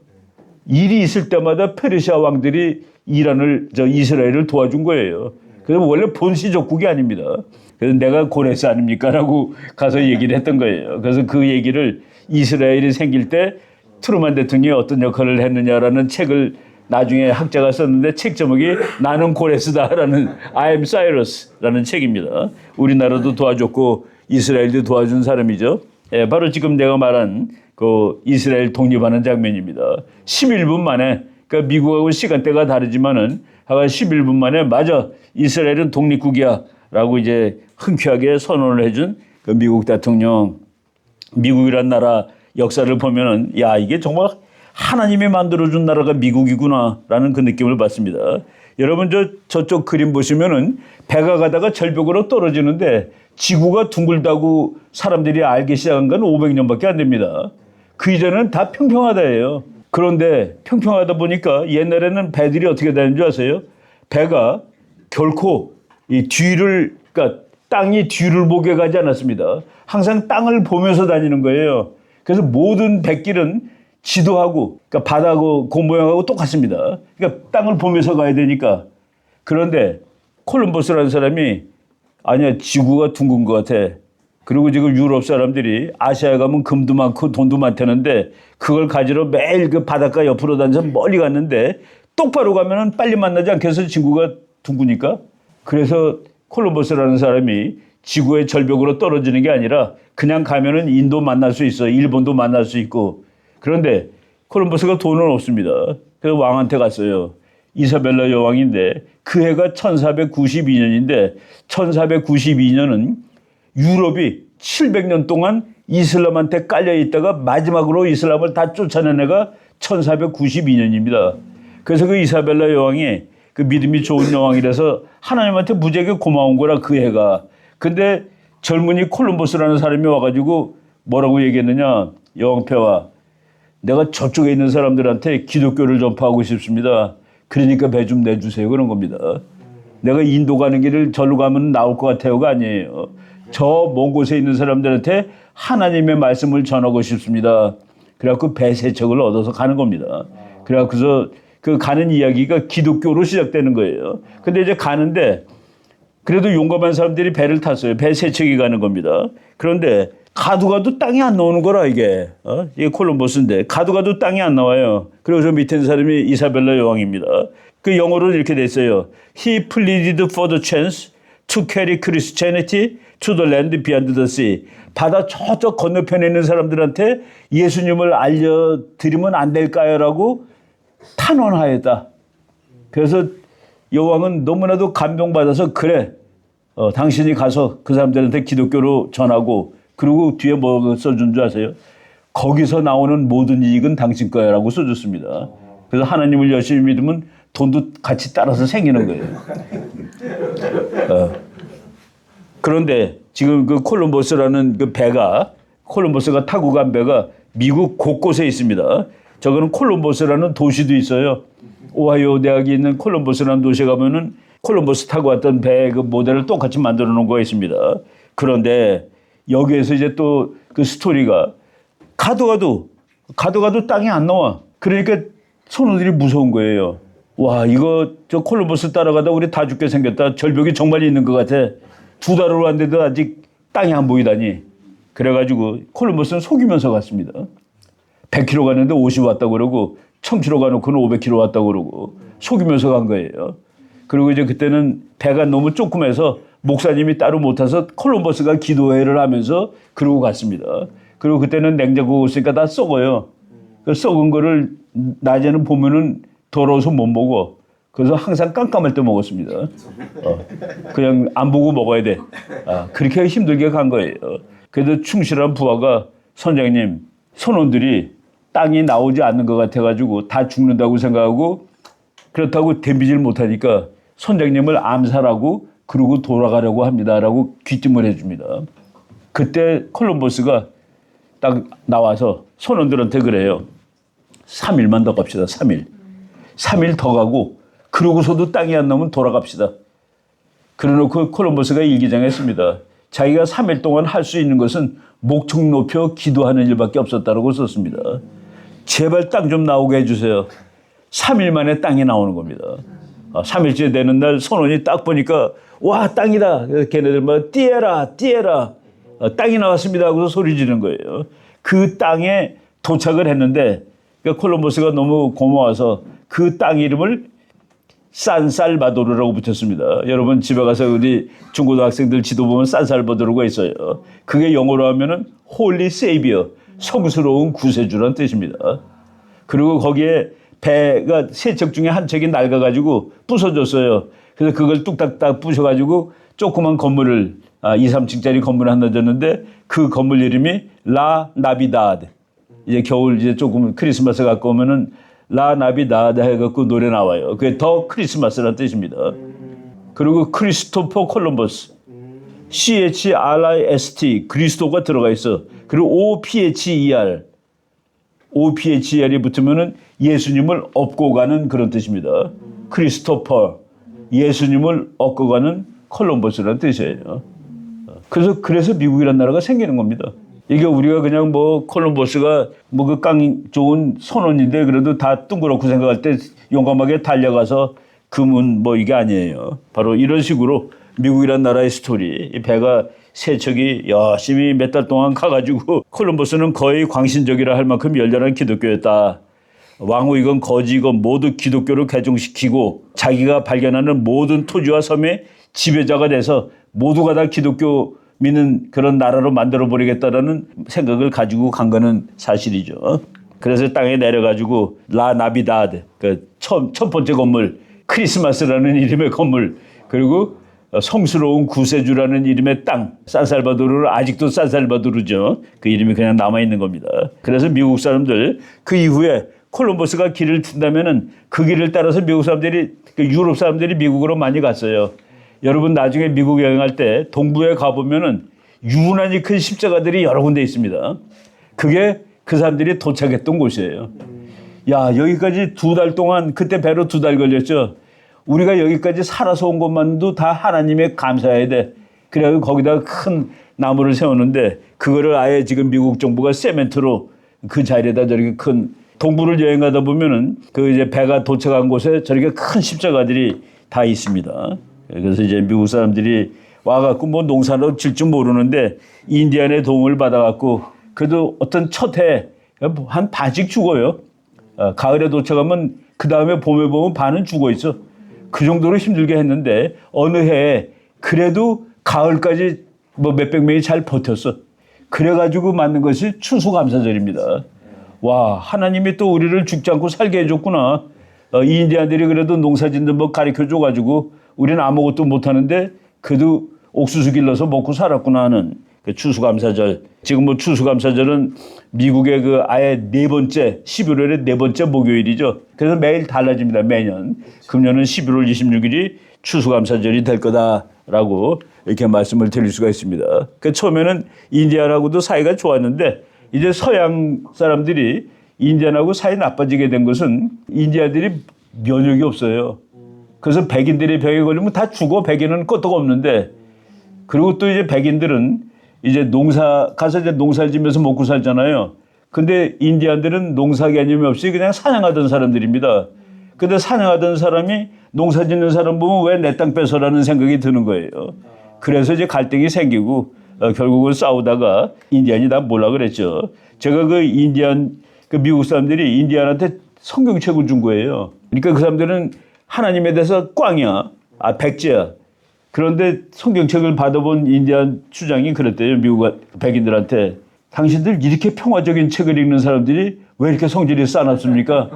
일이 있을 때마다 페르시아 왕들이 이스라엘을 도와준 거예요. 그래서 원래 본시족국이 아닙니다. 그래서 내가 고레스 아닙니까? 라고 가서 얘기를 했던 거예요. 그래서 그 얘기를 이스라엘이 생길 때 트루만 대통령이 어떤 역할을 했느냐라는 책을 나중에 학자가 썼는데 책 제목이 나는 고레스다라는 I am Cyrus라는 책입니다. 우리나라도 도와줬고 이스라엘도 도와준 사람이죠. 예, 바로 지금 내가 말한 그 이스라엘 독립하는 장면입니다. 11분 만에 그러니까 미국하고 시간대가 다르지만은 하가 11분 만에 맞아 이스라엘은 독립국이야 라고 이제 흔쾌하게 선언을 해준 그 미국 대통령. 미국이란 나라 역사를 보면은 야 이게 정말 하나님이 만들어준 나라가 미국이구나라는 그 느낌을 받습니다. 여러분 저쪽 그림 보시면은 배가 가다가 절벽으로 떨어지는데 지구가 둥글다고 사람들이 알기 시작한 건 500년밖에 안 됩니다. 그 이전은 다 평평하다예요. 그런데 평평하다 보니까 옛날에는 배들이 어떻게 다니는 줄 아세요? 배가 결코 이 뒤를, 그러니까 땅이 뒤를 보게 가지 않았습니다. 항상 땅을 보면서 다니는 거예요. 그래서 모든 백길은 지도하고, 그러니까 바다하고 그 모양하고 똑같습니다. 그러니까 땅을 보면서 가야 되니까. 그런데 콜럼버스라는 사람이 아니야, 지구가 둥근 것 같아. 그리고 지금 유럽 사람들이 아시아에 가면 금도 많고 돈도 많다는데 그걸 가지러 매일 그 바닷가 옆으로 다니면서 멀리 갔는데 똑바로 가면은 빨리 만나지 않겠어? 지구가 둥그니까. 그래서 콜럼버스라는 사람이 지구의 절벽으로 떨어지는 게 아니라 그냥 가면은 인도 만날 수 있어. 일본도 만날 수 있고. 그런데 콜럼버스가 돈은 없습니다. 그래서 왕한테 갔어요. 이사벨라 여왕인데 그 해가 1492년인데 1492년은 유럽이 700년 동안 이슬람한테 깔려 있다가 마지막으로 이슬람을 다 쫓아낸 해가 1492년입니다. 그래서 그 이사벨라 여왕이 그 믿음이 좋은 여왕이라서 하나님한테 무지하게 고마운 거라 그 해가. 근데 젊은이 콜럼버스라는 사람이 와가지고 뭐라고 얘기했느냐. 여왕폐하, 내가 저쪽에 있는 사람들한테 기독교를 전파하고 싶습니다. 그러니까 배 좀 내주세요. 그런 겁니다. 내가 인도 가는 길을 절로 가면 나올 것 같아요가 아니에요. 저 먼 곳에 있는 사람들한테 하나님의 말씀을 전하고 싶습니다. 그래갖고 배 세 척을 얻어서 가는 겁니다. 그래갖고서 그 가는 이야기가 기독교로 시작되는 거예요. 근데 이제 가는데 그래도 용감한 사람들이 배를 탔어요. 배 세 척이 가는 겁니다. 그런데 가도 땅이 안 나오는 거라 이게. 이게 콜럼버스인데 가도 땅이 안 나와요. 그리고 저 밑에 있는 사람이 이사벨라 여왕입니다. 그 영어로는 이렇게 돼 있어요. He pleaded for the chance to carry Christianity to the land beyond the sea. 바다 저쪽 건너편에 있는 사람들한테 예수님을 알려드리면 안 될까요? 라고 탄원하였다. 그래서 여왕은 너무나도 감동받아서 그래. 당신이 가서 그 사람들한테 기독교로 전하고 그리고 뒤에 뭐 써준 줄 아세요? 거기서 나오는 모든 이익은 당신 거야 라고 써줬습니다. 그래서 하나님을 열심히 믿으면 돈도 같이 따라서 생기는 거예요. 그런데 지금 그 콜럼버스라는 그 배가, 콜럼버스가 타고 간 배가 미국 곳곳에 있습니다. 저거는 콜럼버스라는 도시도 있어요. 오하이오 대학에 있는 콜럼버스라는 도시에 가면은 콜럼버스 타고 왔던 배 그 모델을 똑같이 만들어 놓은 거가 있습니다. 그런데 여기에서 이제 또 그 스토리가 가도 땅이 안 나와. 그러니까 선원들이 무서운 거예요. 와, 이거 저 콜럼버스 따라가다 우리 다 죽게 생겼다. 절벽이 정말 있는 것 같아. 2달을 왔는데도 아직 땅이 안 보이다니. 그래가지고 콜럼버스는 속이면서 갔습니다. 100km 갔는데 50 왔다고 그러고 1000km 가놓고는 500km 왔다고 그러고 속이면서 간 거예요. 그리고 이제 그때는 배가 너무 조그매서 목사님이 따로 못 타서 콜럼버스가 기도회를 하면서 그러고 갔습니다. 그리고 그때는 냉장고 있으니까 다 썩어요. 그 썩은 거를 낮에는 보면은 더러워서 못 먹어. 그래서 항상 깜깜할 때 먹었습니다. 그냥 안 보고 먹어야 돼. 그렇게 힘들게 간 거예요. 그래도 충실한 부하가 선장님, 선원들이 땅이 나오지 않는 것 같아가지고 다 죽는다고 생각하고 그렇다고 덤비질 못하니까 선장님을 암살하고 그러고 돌아가려고 합니다라고 귀띔을 해줍니다. 그때 콜럼버스가 딱 나와서 선원들한테 그래요. 3일만 더 갑시다. 3일. 3일 더 가고 그러고서도 땅이 안 나오면 돌아갑시다. 그래놓고 콜럼버스가 일기장에 씁니다. 자기가 3일 동안 할 수 있는 것은 목청 높여 기도하는 일밖에 없었다고 썼습니다. 제발 땅 좀 나오게 해주세요. 3일 만에 땅이 나오는 겁니다. 3일째 되는 날 선원이 딱 보니까 와, 땅이다. 걔네들 막 뛰어라. 땅이 나왔습니다 하고서 소리 지르는 거예요. 그 땅에 도착을 했는데 그러니까 콜럼버스가 너무 고마워서 그 땅 이름을 산살바도르라고 붙였습니다. 여러분 집에 가서 우리 중고등학생들 지도 보면 산살바도르가 있어요. 그게 영어로 하면은 홀리 세이비어, 성스러운 구세주라는 뜻입니다. 그리고 거기에 배가 세 척 중에 한 척이 낡아가지고 부서졌어요. 그래서 그걸 뚝딱딱 부셔가지고 조그만 건물을 2, 3층짜리 건물을 하나 졌는데 그 건물 이름이 라 나비다드. 이제 겨울 이제 조금 크리스마스 가까우면은 라 나비다다 해갖고 노래 나와요. 그게 더 크리스마스라는 뜻입니다. 그리고 크리스토퍼 콜럼버스 CHRIST 그리스도가 들어가 있어. 그리고 OPHER이 붙으면은 예수님을 업고 가는 그런 뜻입니다. 크리스토퍼 예수님을 업고 가는 콜럼버스라는 뜻이에요. 그래서 미국이라는 나라가 생기는 겁니다. 이게 우리가 그냥 뭐 콜럼버스가 뭐 그 깡 좋은 선원인데 그래도 다 둥그렇고 생각할 때 용감하게 달려가서 금은 뭐 이게 아니에요. 바로 이런 식으로 미국이란 나라의 스토리. 이 배가 세척이 열심히 몇 달 동안 가가지고 콜럼버스는 거의 광신적이라 할 만큼 열렬한 기독교였다. 왕후이건 거지이건 모두 기독교를 개종시키고 자기가 발견하는 모든 토지와 섬의 지배자가 돼서 모두가 다 기독교 믿는 그런 나라로 만들어버리겠다라는 생각을 가지고 간 거는 사실이죠. 그래서 땅에 내려가지고 라 나비다드, 그 첫 번째 건물, 크리스마스라는 이름의 건물, 그리고 성스러운 구세주라는 이름의 땅, 산살바도르는 아직도 산살바도르죠. 그 이름이 그냥 남아있는 겁니다. 그래서 미국 사람들 그 이후에 콜럼버스가 길을 튼다면은 그 길을 따라서 미국 사람들이, 그 유럽 사람들이 미국으로 많이 갔어요. 여러분 나중에 미국 여행할 때 동부에 가보면은 유난히 큰 십자가들이 여러 군데 있습니다. 그게 그 사람들이 도착했던 곳이에요. 야, 여기까지 2달 동안, 그때 배로 2달 걸렸죠. 우리가 여기까지 살아서 온 것만도 다 하나님의 감사해야 돼. 그래서 거기다가 큰 나무를 세우는데 그거를 아예 지금 미국 정부가 세멘트로 그 자리에다 저렇게 큰, 동부를 여행하다 보면은 그 이제 배가 도착한 곳에 저렇게 큰 십자가들이 다 있습니다. 그래서 이제 미국 사람들이 와갖고 뭐 농사로 질 줄 모르는데 인디안의 도움을 받아갖고 그래도 어떤 첫 해 한 반씩 죽어요. 가을에 도착하면 그 다음에 봄에 보면 반은 죽어 있어. 그 정도로 힘들게 했는데 어느 해에 그래도 가을까지 뭐 몇백 명이 잘 버텼어. 그래가지고 만든 것이 추수감사절입니다. 와, 하나님이 또 우리를 죽지 않고 살게 해줬구나. 이 인디안들이 그래도 농사짓는 법 가르쳐줘가지고 우리는 아무것도 못하는데 그래도 옥수수 길러서 먹고 살았구나 하는 그 추수감사절. 지금 뭐 추수감사절은 미국의 그 아예 11월의 4번째 목요일이죠. 그래서 매일 달라집니다. 매년. 금년은 11월 26일이 추수감사절이 될 거다라고 이렇게 말씀을 드릴 수가 있습니다. 그 처음에는 인디안하고도 사이가 좋았는데 이제 서양 사람들이 인디안하고 사이 나빠지게 된 것은 인디안들이 면역이 없어요. 그래서 백인들이 병에 걸리면 다 죽어. 백인은 끄떡 없는데. 그리고 또 이제 백인들은 이제 가서 이제 농사를 지면서 먹고 살잖아요. 근데 인디안들은 농사 개념이 없이 그냥 사냥하던 사람들입니다. 근데 사냥하던 사람이 농사 짓는 사람 보면 왜 내 땅 뺏어라는 생각이 드는 거예요. 그래서 이제 갈등이 생기고 결국은 싸우다가 인디안이 다 몰라 그랬죠. 제가 그 미국 사람들이 인디안한테 성경책을 준 거예요. 그러니까 그 사람들은 하나님에 대해서 꽝이야. 백지야. 그런데 성경책을 받아본 인디안 추장이 그랬대요. 미국 백인들한테. 당신들 이렇게 평화적인 책을 읽는 사람들이 왜 이렇게 성질이 싸납습니까?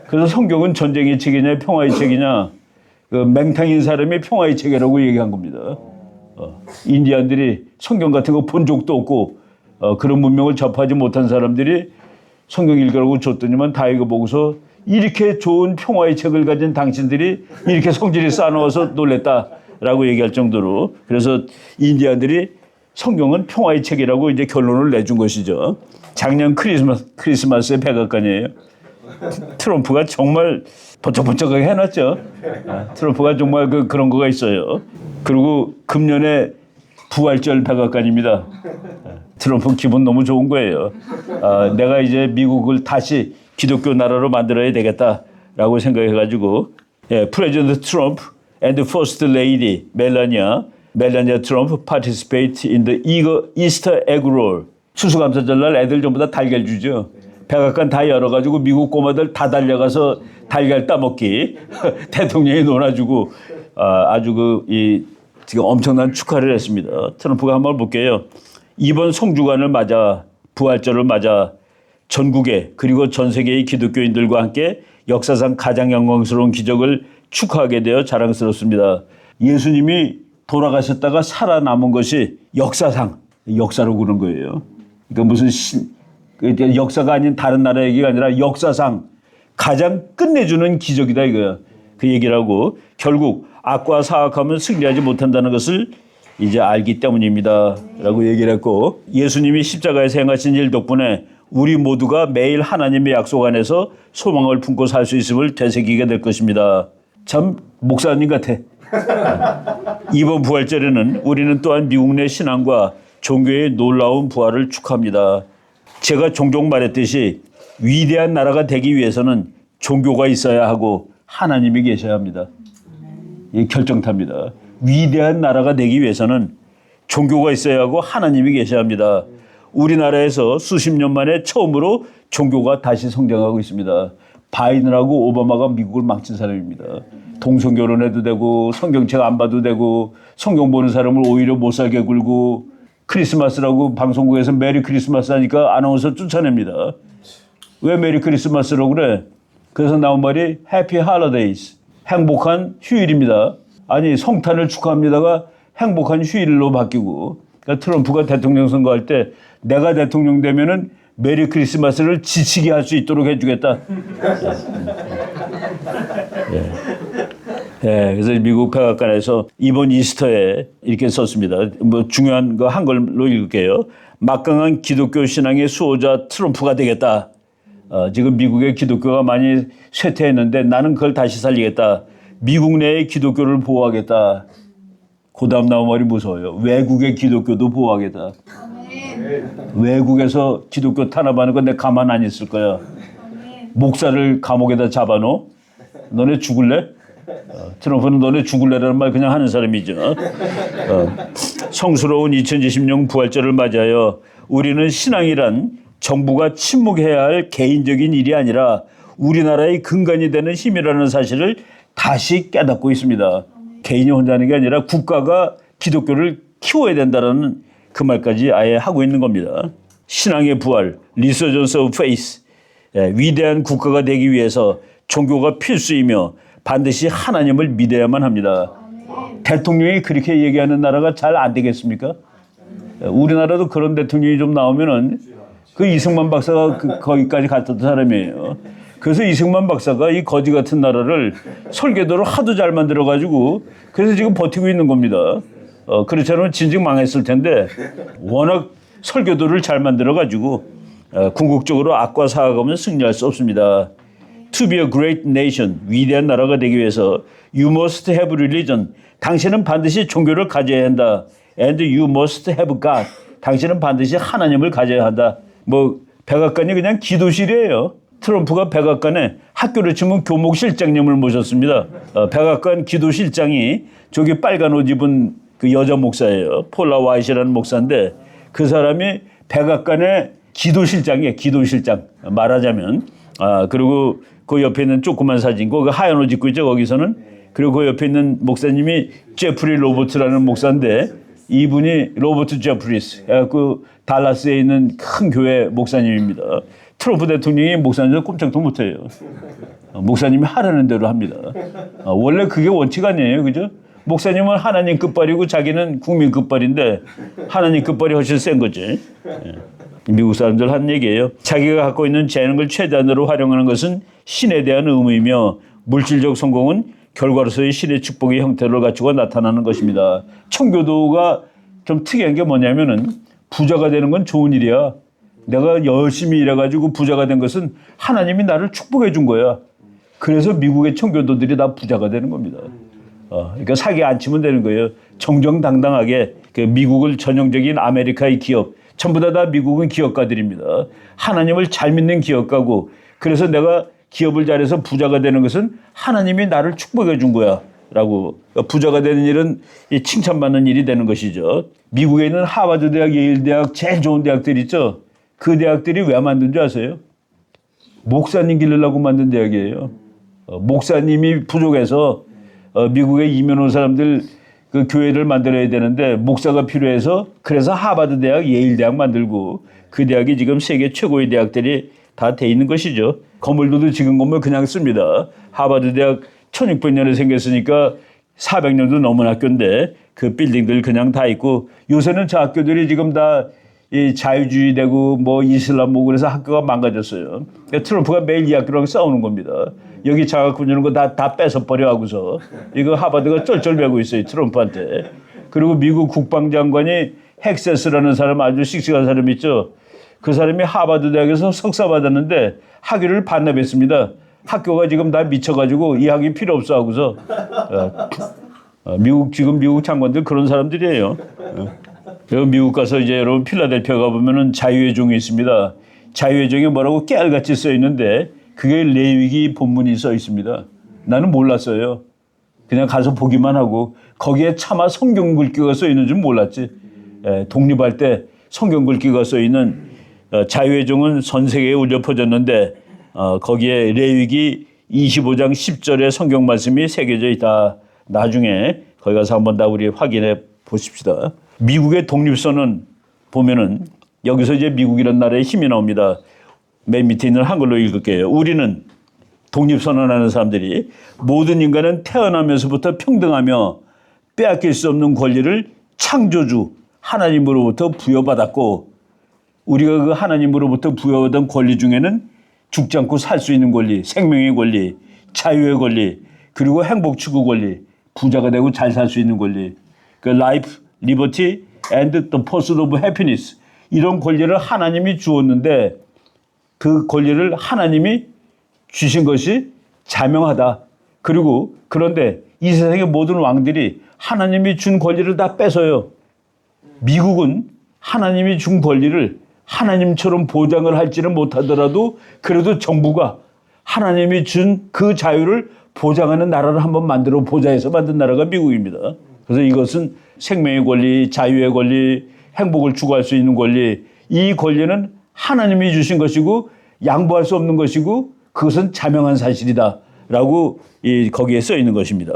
그래서 성경은 전쟁의 책이냐 평화의 책이냐. 그 맹탕인 사람이 평화의 책이라고 얘기한 겁니다. 인디안들이 성경 같은 거 본 적도 없고 그런 문명을 접하지 못한 사람들이 성경 읽으라고 줬더니만 다 읽어보고서 이렇게 좋은 평화의 책을 가진 당신들이 이렇게 성질이 싸나워서 놀랬다라고 얘기할 정도로. 그래서 인디안들이 성경은 평화의 책이라고 이제 결론을 내준 것이죠. 작년 크리스마스의 백악관이에요. 트럼프가 정말 번쩍번쩍하게 해놨죠. 트럼프가 정말 그런 거가 있어요. 그리고 금년에 부활절 백악관입니다. 트럼프 기분 너무 좋은 거예요. 내가 이제 미국을 다시 기독교 나라로 만들어야 되겠다라고 생각해가지고 프레지던트 트럼프 and First Lady 멜라니아 트럼프 participate in the Easter egg roll. 추수감사절날 애들 전부 다 달걀 주죠. 백악관 다 열어가지고 미국 꼬마들 다 달려가서 달걀 따먹기. 대통령이 놀아주고 아주 지금 엄청난 축하를 했습니다. 트럼프가 한번 볼게요. 이번 성주간을 맞아 부활절을 맞아 전국에 그리고 전 세계의 기독교인들과 함께 역사상 가장 영광스러운 기적을 축하하게 되어 자랑스럽습니다. 예수님이 돌아가셨다가 살아남은 것이 역사로 그런 거예요. 그러니까 무슨 역사가 아닌 다른 나라 얘기가 아니라 역사상 가장 끝내주는 기적이다 이거야. 그 얘기를 하고 결국 악과 사악하면 승리하지 못한다는 것을 이제 알기 때문입니다. 라고 얘기를 했고 예수님이 십자가에서 행하신 일 덕분에 우리 모두가 매일 하나님의 약속 안에서 소망을 품고 살 수 있음을 되새기게 될 것입니다. 참 목사님 같아. 이번 부활절에는 우리는 또한 미국 내 신앙과 종교의 놀라운 부활을 축하합니다. 제가 종종 말했듯이 위대한 나라가 되기 위해서는 종교가 있어야 하고 하나님이 계셔야 합니다. 이 결정탑니다. 위대한 나라가 되기 위해서는 종교가 있어야 하고 하나님이 계셔야 합니다. 우리나라에서 수십 년 만에 처음으로 종교가 다시 성장하고 있습니다. 바이든하고 오바마가 미국을 망친 사람입니다. 동성결혼해도 되고 성경책 안 봐도 되고 성경 보는 사람을 오히려 못 살게 굴고 크리스마스라고 방송국에서 메리 크리스마스 하니까 아나운서 쫓아냅니다. 왜 메리 크리스마스라고 그래? 그래서 나온 말이 해피 할러데이즈, 행복한 휴일입니다. 아니 성탄을 축하합니다가 행복한 휴일로 바뀌고 그러니까 트럼프가 대통령 선거할 때 내가 대통령 되면은 메리 크리스마스를 지치게 할 수 있도록 해주겠다. 그래서 미국 백악관에서 이번 이스터에 이렇게 썼습니다. 뭐 중요한 거 한글로 읽을게요. 막강한 기독교 신앙의 수호자 트럼프가 되겠다. 지금 미국의 기독교가 많이 쇠퇴했는데 나는 그걸 다시 살리겠다. 미국 내의 기독교를 보호하겠다. 그 다음 나온 말이 무서워요. 외국의 기독교도 보호하겠다. 외국에서 기독교 탄압하는 건 내가 가만 안 있을 거야. 목사를 감옥에다 잡아놓어? 너네 죽을래? 트럼프는 너네 죽을래라는 말 그냥 하는 사람이죠. 성스러운 2020년 부활절을 맞이하여 우리는 신앙이란 정부가 침묵해야 할 개인적인 일이 아니라 우리나라의 근간이 되는 힘이라는 사실을 다시 깨닫고 있습니다. 개인이 혼자 하는 게 아니라 국가가 기독교를 키워야 된다는 그 말까지 아예 하고 있는 겁니다. 신앙의 부활, 리서전스 오브 페이스, 위대한 국가가 되기 위해서 종교가 필수이며 반드시 하나님을 믿어야만 합니다. 대통령이 그렇게 얘기하는 나라가 잘 안 되겠습니까? 우리나라도 그런 대통령이 좀 나오면은 그 이승만 박사가 거기까지 갔던 사람이에요. 그래서 이승만 박사가 이 거지 같은 나라를 설계도를 하도 잘 만들어가지고 그래서 지금 버티고 있는 겁니다. 그렇지 않으면 진즉 망했을 텐데 워낙 설계도를 잘 만들어가지고 궁극적으로 악과 사악하면 승리할 수 없습니다. To be a great nation, 위대한 나라가 되기 위해서 you must have religion, 당신은 반드시 종교를 가져야 한다. And you must have God, 당신은 반드시 하나님을 가져야 한다. 뭐 백악관이 그냥 기도실이에요. 트럼프가 백악관에 학교를 치면 교목실장님을 모셨습니다. 백악관 기도실장이 저기 빨간 옷 입은 그 여자 목사예요. 폴라 와이시라는 목사인데 그 사람이 백악관의 기도실장이에요. 기도실장 말하자면. 그리고 그 옆에 있는 조그만 사진, 그 하얀 옷 입고 있죠. 거기서는. 그리고 그 옆에 있는 목사님이 제프리 로버트라는 목사인데 이분이 로버트 제프리스, 그 달라스에 있는 큰 교회 목사님입니다. 트럼프 대통령이 목사님들 꼼짝도 못해요. 목사님이 하라는 대로 합니다. 원래 그게 원칙 아니에요, 그죠? 목사님은 하나님 끝발이고 자기는 국민 끝발인데 하나님 끝발이 훨씬 센 거지. 미국 사람들 한 얘기예요. 자기가 갖고 있는 재능을 최대한으로 활용하는 것은 신에 대한 의무이며 물질적 성공은 결과로서의 신의 축복의 형태를 갖추고 나타나는 것입니다. 청교도가 좀 특이한 게 뭐냐면은 부자가 되는 건 좋은 일이야. 내가 열심히 일해가지고 부자가 된 것은 하나님이 나를 축복해 준 거야. 그래서 미국의 청교도들이 다 부자가 되는 겁니다. 그러니까 사기 안 치면 되는 거예요. 정정당당하게 그 미국을 전형적인 아메리카의 기업, 전부 다 미국은 기업가들입니다. 하나님을 잘 믿는 기업가고 그래서 내가 기업을 잘해서 부자가 되는 것은 하나님이 나를 축복해 준 거야. 라고. 부자가 되는 일은 칭찬받는 일이 되는 것이죠. 미국에 있는 하버드 대학, 예일 대학, 제일 좋은 대학들 있죠. 그 대학들이 왜 만든 줄 아세요? 목사님 기르려고 만든 대학이에요. 목사님이 부족해서 미국에 이민 온 사람들 그 교회를 만들어야 되는데 목사가 필요해서 그래서 하버드 대학, 예일 대학 만들고 그 대학이 지금 세계 최고의 대학들이 다 돼 있는 것이죠. 건물들도 지금 건물 그냥 씁니다. 하버드 대학 1600년에 생겼으니까 400년도 넘은 학교인데 그 빌딩들 그냥 다 있고 요새는 저 학교들이 지금 다 이 자유주의 되고 뭐 이슬람 뭐 그래서 학교가 망가졌어요. 그러니까 트럼프가 매일 이 학교랑 싸우는 겁니다. 여기 장학금 주는 거 다 뺏어버려 하고서 이거 하버드가 쩔쩔매고 있어요. 트럼프한테. 그리고 미국 국방장관이 헥세스라는 사람 아주 씩씩한 사람 있죠. 그 사람이 하버드 대학에서 석사 받았는데 학위를 반납했습니다. 학교가 지금 다 미쳐가지고 이 학위 필요 없어 하고서 지금 미국 장관들 그런 사람들이에요. 미국 가서 이제 여러분 필라델피아 가보면은 자유의 종이 있습니다. 자유의 종이 뭐라고 깨알같이 써 있는데 그게 레위기 본문이 써 있습니다. 나는 몰랐어요. 그냥 가서 보기만 하고 거기에 차마 성경 글귀가 써 있는 줄 몰랐지. 독립할 때 성경 글귀가 써 있는 자유의 종은 전 세계에 울려 퍼졌는데 거기에 레위기 25장 10절의 성경 말씀이 새겨져 있다. 나중에 거기 가서 한번 다 우리 확인해 보십시다. 미국의 독립선언 보면은 여기서 이제 미국이라는 나라의 힘이 나옵니다. 맨 밑에 있는 한글로 읽을게요. 우리는 독립선언하는 사람들이 모든 인간은 태어나면서부터 평등하며 빼앗길 수 없는 권리를 창조주 하나님으로부터 부여받았고 우리가 그 하나님으로부터 부여받은 권리 중에는 죽지 않고 살 수 있는 권리, 생명의 권리, 자유의 권리, 그리고 행복 추구 권리, 부자가 되고 잘 살 수 있는 권리, 그 life, liberty and the pursuit of happiness 이런 권리를 하나님이 주었는데 그 권리를 하나님이 주신 것이 자명하다. 그리고 그런데 이 세상의 모든 왕들이 하나님이 준 권리를 다 뺏어요. 미국은 하나님이 준 권리를 하나님처럼 보장을 할지는 못하더라도 그래도 정부가 하나님이 준 그 자유를 보장하는 나라를 한번 만들어 보자 해서 만든 나라가 미국입니다. 그래서 이것은 생명의 권리, 자유의 권리, 행복을 추구할 수 있는 권리, 이 권리는 하나님이 주신 것이고 양보할 수 없는 것이고 그것은 자명한 사실이다라고 거기에 써 있는 것입니다.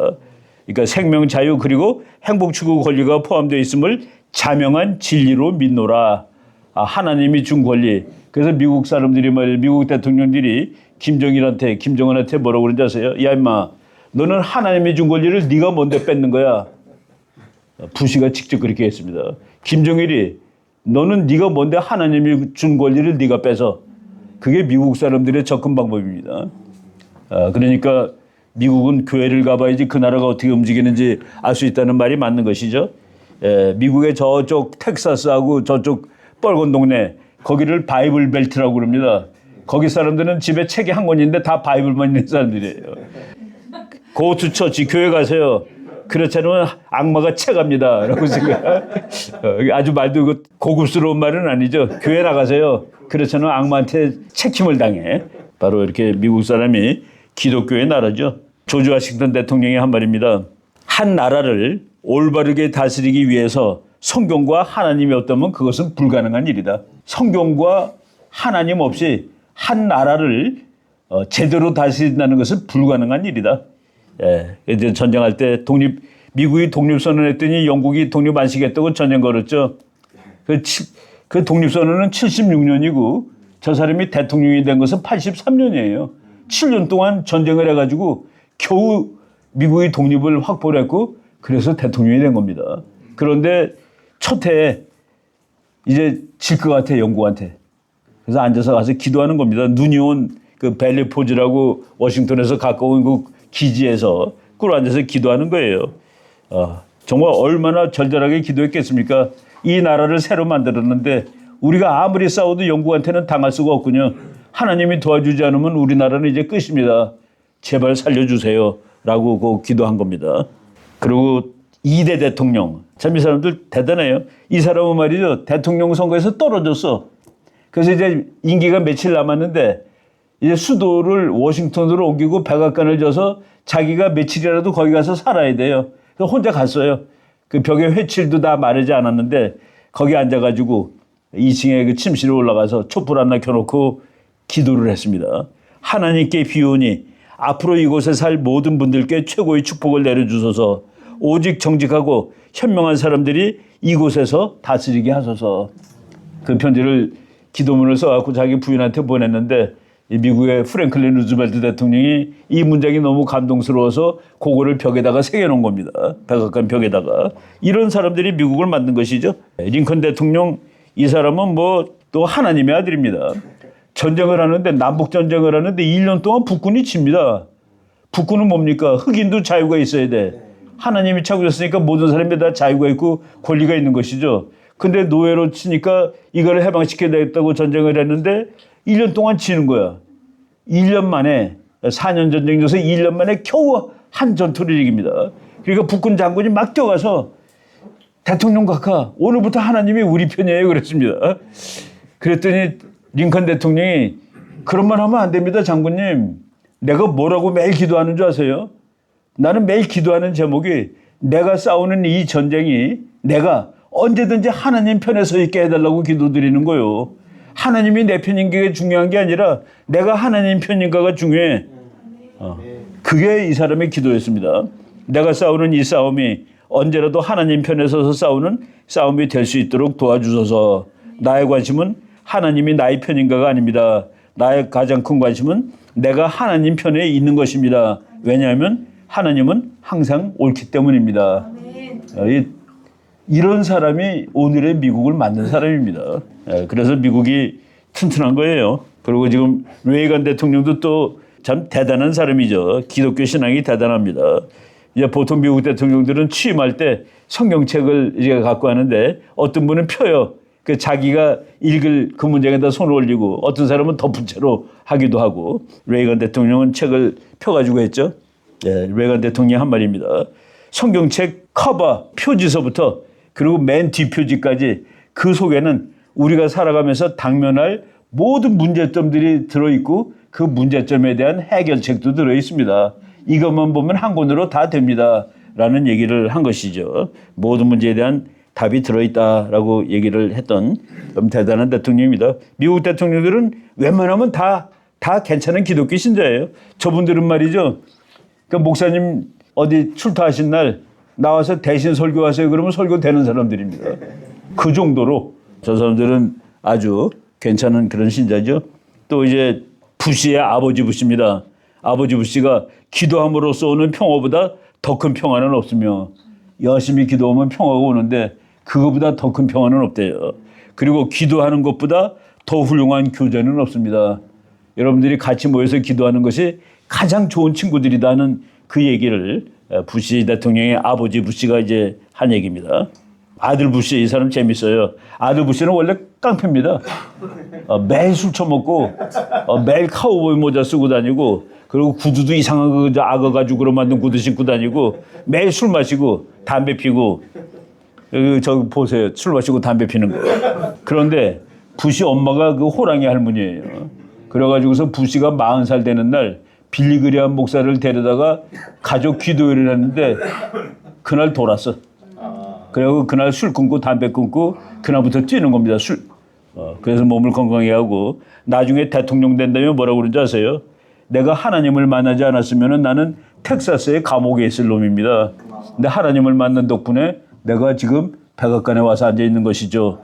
그러니까 생명, 자유 그리고 행복 추구 권리가 포함되어 있음을 자명한 진리로 믿노라. 하나님이 준 권리. 그래서 미국 사람들이 미국 대통령들이 김정은한테 뭐라고 그러는지 아세요? 야 임마, 너는 하나님이 준 권리를 네가 뭔데 뺏는 거야? 부시가 직접 그렇게 했습니다. 김정일이 너는 네가 뭔데 하나님이 준 권리를 네가 뺏어? 그게 미국 사람들의 접근 방법입니다. 그러니까 미국은 교회를 가봐야지 그 나라가 어떻게 움직이는지 알 수 있다는 말이 맞는 것이죠. 미국의 저쪽 텍사스하고 저쪽 빨간 동네 거기를 바이블 벨트라고 그럽니다. 거기 사람들은 집에 책이 한 권인데 다 바이블만 있는 사람들이에요. Go to church, 교회 가세요. 그렇지 않으면 악마가 채갑니다. 라고 생각. 아주 말도 고급스러운 말은 아니죠. 교회 나가세요. 그렇지 않으면 악마한테 책임을 당해. 바로 이렇게 미국 사람이 기독교의 나라죠. 조지 워싱턴 대통령이 한 말입니다. 한 나라를 올바르게 다스리기 위해서 성경과 하나님이 없다면 그것은 불가능한 일이다. 성경과 하나님 없이 한 나라를 제대로 다스린다는 것은 불가능한 일이다. 이제 전쟁할 때 미국이 독립선언했더니 영국이 독립 안 시겠다고 전쟁 걸었죠. 그 독립선언은 76년이고 저 사람이 대통령이 된 것은 83년이에요. 7년 동안 전쟁을 해가지고 겨우 미국이 독립을 확보를 했고 그래서 대통령이 된 겁니다. 그런데 첫 해에 이제 질 것 같아, 영국한테. 그래서 앉아서 가서 기도하는 겁니다. 눈이 온 그 벨리포즈라고 워싱턴에서 가까운 그 기지에서 꿇어 앉아서 기도하는 거예요. 정말 얼마나 절절하게 기도했겠습니까? 이 나라를 새로 만들었는데 우리가 아무리 싸워도 영국한테는 당할 수가 없군요. 하나님이 도와주지 않으면 우리나라는 이제 끝입니다. 제발 살려주세요. 라고 기도한 겁니다. 그리고 2대 대통령. 참 이 사람들 대단해요. 이 사람은 말이죠. 대통령 선거에서 떨어졌어. 그래서 이제 임기가 며칠 남았는데 이제 수도를 워싱턴으로 옮기고 백악관을 져서 자기가 며칠이라도 거기 가서 살아야 돼요. 그래서 혼자 갔어요. 그 벽에 회칠도 다 마르지 않았는데 거기 앉아가지고 2층에 그 침실에 올라가서 촛불 하나 켜놓고 기도를 했습니다. 하나님께 비오니 앞으로 이곳에 살 모든 분들께 최고의 축복을 내려주소서. 오직 정직하고 현명한 사람들이 이곳에서 다스리게 하소서. 그 편지를 기도문을 써갖고 자기 부인한테 보냈는데 미국의 프랭클린 루즈벨트 대통령이 이 문장이 너무 감동스러워서 그거를 벽에다가 새겨놓은 겁니다. 백악관 벽에다가. 이런 사람들이 미국을 만든 것이죠. 링컨 대통령 이 사람은 뭐 또 하나님의 아들입니다. 전쟁을 하는데 남북 전쟁을 하는데 1년 동안 북군이 칩니다. 북군은 뭡니까? 흑인도 자유가 있어야 돼. 하나님이 차고졌으니까 모든 사람이 다 자유가 있고 권리가 있는 것이죠. 근데 노예로 치니까 이걸 해방시켜야 되겠다고 전쟁을 했는데 1년 동안 치는 거야. 1년 만에 4년 전쟁에서 1년 만에 겨우 한 전투를 이깁니다. 그러니까 북군 장군이 막 뛰어가서 대통령 각하 오늘부터 하나님이 우리 편이에요 그랬습니다. 그랬더니 링컨 대통령이 그런 말 하면 안 됩니다 장군님. 내가 뭐라고 매일 기도하는 줄 아세요? 나는 매일 기도하는 제목이 내가 싸우는 이 전쟁이 내가 언제든지 하나님 편에 서 있게 해달라고 기도드리는 거예요. 하나님이 내 편인 게 중요한 게 아니라 내가 하나님 편인가가 중요해. 그게 이 사람의 기도였습니다. 내가 싸우는 이 싸움이 언제라도 하나님 편에 서서 싸우는 싸움이 될 수 있도록 도와주소서. 나의 관심은 하나님이 나의 편인가가 아닙니다. 나의 가장 큰 관심은 내가 하나님 편에 있는 것입니다. 왜냐하면 하나님은 항상 옳기 때문입니다. 이런 사람이 오늘의 미국을 만든 사람입니다. 그래서 미국이 튼튼한 거예요. 그리고 지금 레이건 대통령도 또 참 대단한 사람이죠. 기독교 신앙이 대단합니다. 이제 보통 미국 대통령들은 취임할 때 성경책을 이제 갖고 하는데 어떤 분은 펴요. 그 자기가 읽을 그 문장에다 손을 올리고 어떤 사람은 덮은 채로 하기도 하고 레이건 대통령은 책을 펴가지고 했죠. 레이건 대통령이 한 말입니다. 성경책 커버 표지서부터 그리고 맨 뒷표지까지 그 속에는 우리가 살아가면서 당면할 모든 문제점들이 들어있고 그 문제점에 대한 해결책도 들어있습니다. 이것만 보면 한 권으로 다 됩니다. 라는 얘기를 한 것이죠. 모든 문제에 대한 답이 들어있다라고 얘기를 했던 좀 대단한 대통령입니다. 미국 대통령들은 웬만하면 다 괜찮은 기독교 신자예요. 저분들은 말이죠. 그 목사님 어디 출타하신 날 나와서 대신 설교하세요. 그러면 설교되는 사람들입니다. 그 정도로 저 사람들은 아주 괜찮은 그런 신자죠. 또 이제 부시의 아버지 부시입니다. 아버지 부시가 기도함으로써 오는 평화보다 더 큰 평화는 없으며 열심히 기도하면 평화가 오는데 그거보다 더 큰 평화는 없대요. 그리고 기도하는 것보다 더 훌륭한 교제는 없습니다. 여러분들이 같이 모여서 기도하는 것이 가장 좋은 친구들이다는 그 얘기를 부시 대통령의 아버지 부시가 이제 한 얘기입니다. 아들 부시 이 사람 재밌어요. 아들 부시는 원래 깡패입니다. 매일 술 처먹고 매일 카우보이 모자 쓰고 다니고 그리고 구두도 이상한 거 악어 가죽으로 만든 구두 신고 다니고 매일 술 마시고 담배 피고 여기 저기 보세요. 술 마시고 담배 피는 거. 그런데 부시 엄마가 그 호랑이 할머니예요. 그래가지고서 부시가 40살 되는 날 빌리그리암 목사를 데려다가 가족 기도회를 했는데 그날 돌았어. 그리고 그날 술 끊고 담배 끊고 그날부터 뛰는 겁니다. 그래서 몸을 건강히 하고 나중에 대통령 된다면 뭐라고 그러는지 아세요? 내가 하나님을 만나지 않았으면 나는 텍사스의 감옥에 있을 놈입니다. 근데 하나님을 만난 덕분에 내가 지금 백악관에 와서 앉아 있는 것이죠.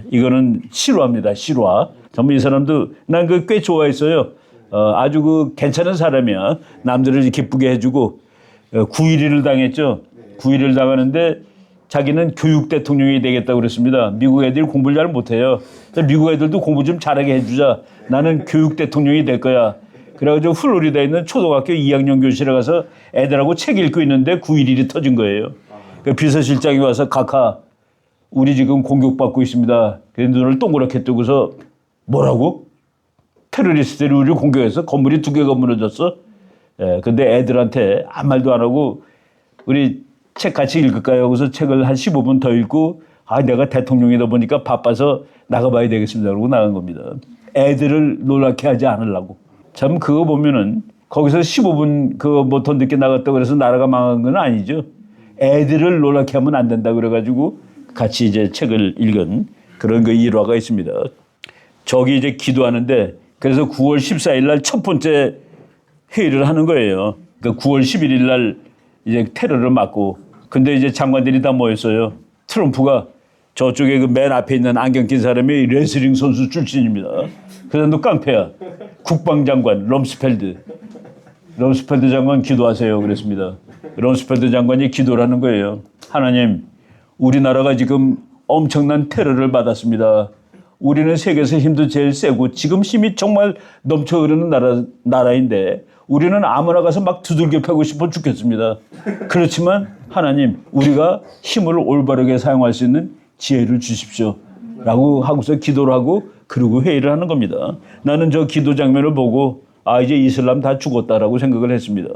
이거는 실화입니다. 실화. 정말 이 사람도 난 그 꽤 좋아했어요. 아주 그 괜찮은 사람이야. 남들을 기쁘게 해주고 9.11을 당했죠. 9.11을 당하는데 자기는 교육 대통령이 되겠다고 그랬습니다. 미국 애들이 공부를 잘 못해요. 미국 애들도 공부 좀 잘하게 해주자. 나는 교육 대통령이 될 거야. 그래가지고 플로리다에 있는 초등학교 2학년 교실에 가서 애들하고 책 읽고 있는데 9.11이 터진 거예요. 그 비서실장이 와서 각하 우리 지금 공격받고 있습니다. 그래서 눈을 동그랗게 뜨고서 뭐라고? 테러리스트들이 우리를 공격해서 건물이 2개가 무너졌어? 근데 애들한테 아무 말도 안 하고 우리 책 같이 읽을까요? 그래서 책을 한 15분 더 읽고 내가 대통령이다 보니까 바빠서 나가봐야 되겠습니다. 그러고 나간 겁니다. 애들을 놀랍게 하지 않으려고. 참 그거 보면은 거기서 15분 그거 뭐 더 늦게 나갔다고 그래서 나라가 망한 건 아니죠. 애들을 놀랍게 하면 안 된다 그래가지고 같이 이제 책을 읽은 그런 그 일화가 있습니다. 저기 이제 기도하는데 그래서 9월 14일 날 첫 번째 회의를 하는 거예요. 그러니까 9월 11일 날 이제 테러를 막고 근데 이제 장관들이 다 모였어요. 트럼프가 저쪽에 그 맨 앞에 있는 안경 낀 사람이 레슬링 선수 출신입니다. 그 사람도 깡패야. 국방장관 럼스펠드 장관 기도하세요 그랬습니다. 럼스펠드 장관이 기도를 하는 거예요. 하나님 우리나라가 지금 엄청난 테러를 받았습니다. 우리는 세계에서 힘도 제일 세고 지금 힘이 정말 넘쳐 흐르는 나라인데 우리는 아무나 가서 막 두들겨 패고 싶어 죽겠습니다. 그렇지만 하나님, 우리가 힘을 올바르게 사용할 수 있는 지혜를 주십시오. 라고 하고서 기도를 하고 그러고 회의를 하는 겁니다. 나는 저 기도 장면을 보고 이제 이슬람 다 죽었다라고 생각을 했습니다.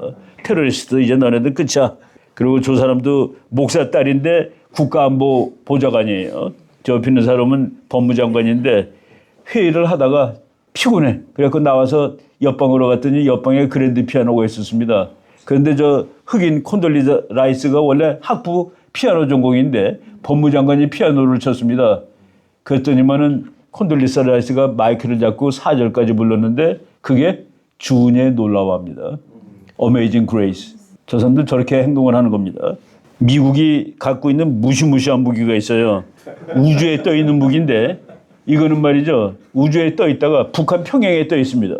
테러리스트 이제 너네들 끝이야. 그리고 저 사람도 목사 딸인데 국가안보 보좌관이에요. 저 옆에 있는 사람은 법무장관인데 회의를 하다가 피곤해. 그래서 나와서 옆방으로 갔더니 옆방에 그랜드 피아노가 있었습니다. 그런데 저 흑인 콘돌리자 라이스가 원래 학부 피아노 전공인데 법무장관이 피아노를 쳤습니다. 그랬더니만은 콘돌리사 라이스가 마이크를 잡고 4절까지 불렀는데 그게 주은의 놀라워합니다. Amazing Grace. 저 사람들 저렇게 행동을 하는 겁니다. 미국이 갖고 있는 무시무시한 무기가 있어요. 우주에 떠 있는 무기인데 이거는 말이죠. 우주에 떠 있다가 북한 평양에 떠 있습니다.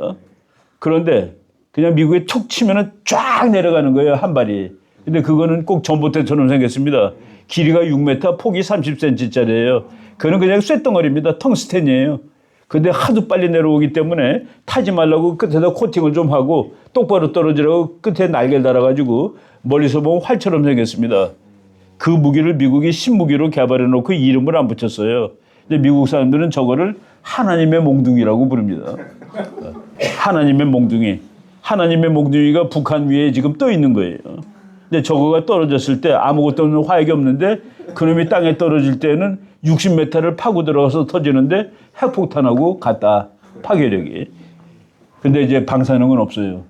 그런데 그냥 미국에 툭 치면은 쫙 내려가는 거예요. 한 발이. 근데 그거는 꼭 전봇대처럼 생겼습니다. 길이가 6m, 폭이 30cm짜리예요. 그거는 그냥 쇳덩어리입니다. 텅스텐이에요. 근데 하도 빨리 내려오기 때문에 타지 말라고 끝에다 코팅을 좀 하고 똑바로 떨어지라고 끝에 날개를 달아가지고 멀리서 보면 활처럼 생겼습니다. 그 무기를 미국이 신무기로 개발해 놓고 이름을 안 붙였어요. 근데 미국 사람들은 저거를 하나님의 몽둥이라고 부릅니다. 하나님의 몽둥이. 하나님의 몽둥이가 북한 위에 지금 떠 있는 거예요. 근데 저거가 떨어졌을 때 아무것도 없는 화약이 없는데 그놈이 땅에 떨어질 때는 60m를 파고 들어가서 터지는데 핵폭탄하고 같다. 파괴력이. 근데 이제 방사능은 없어요.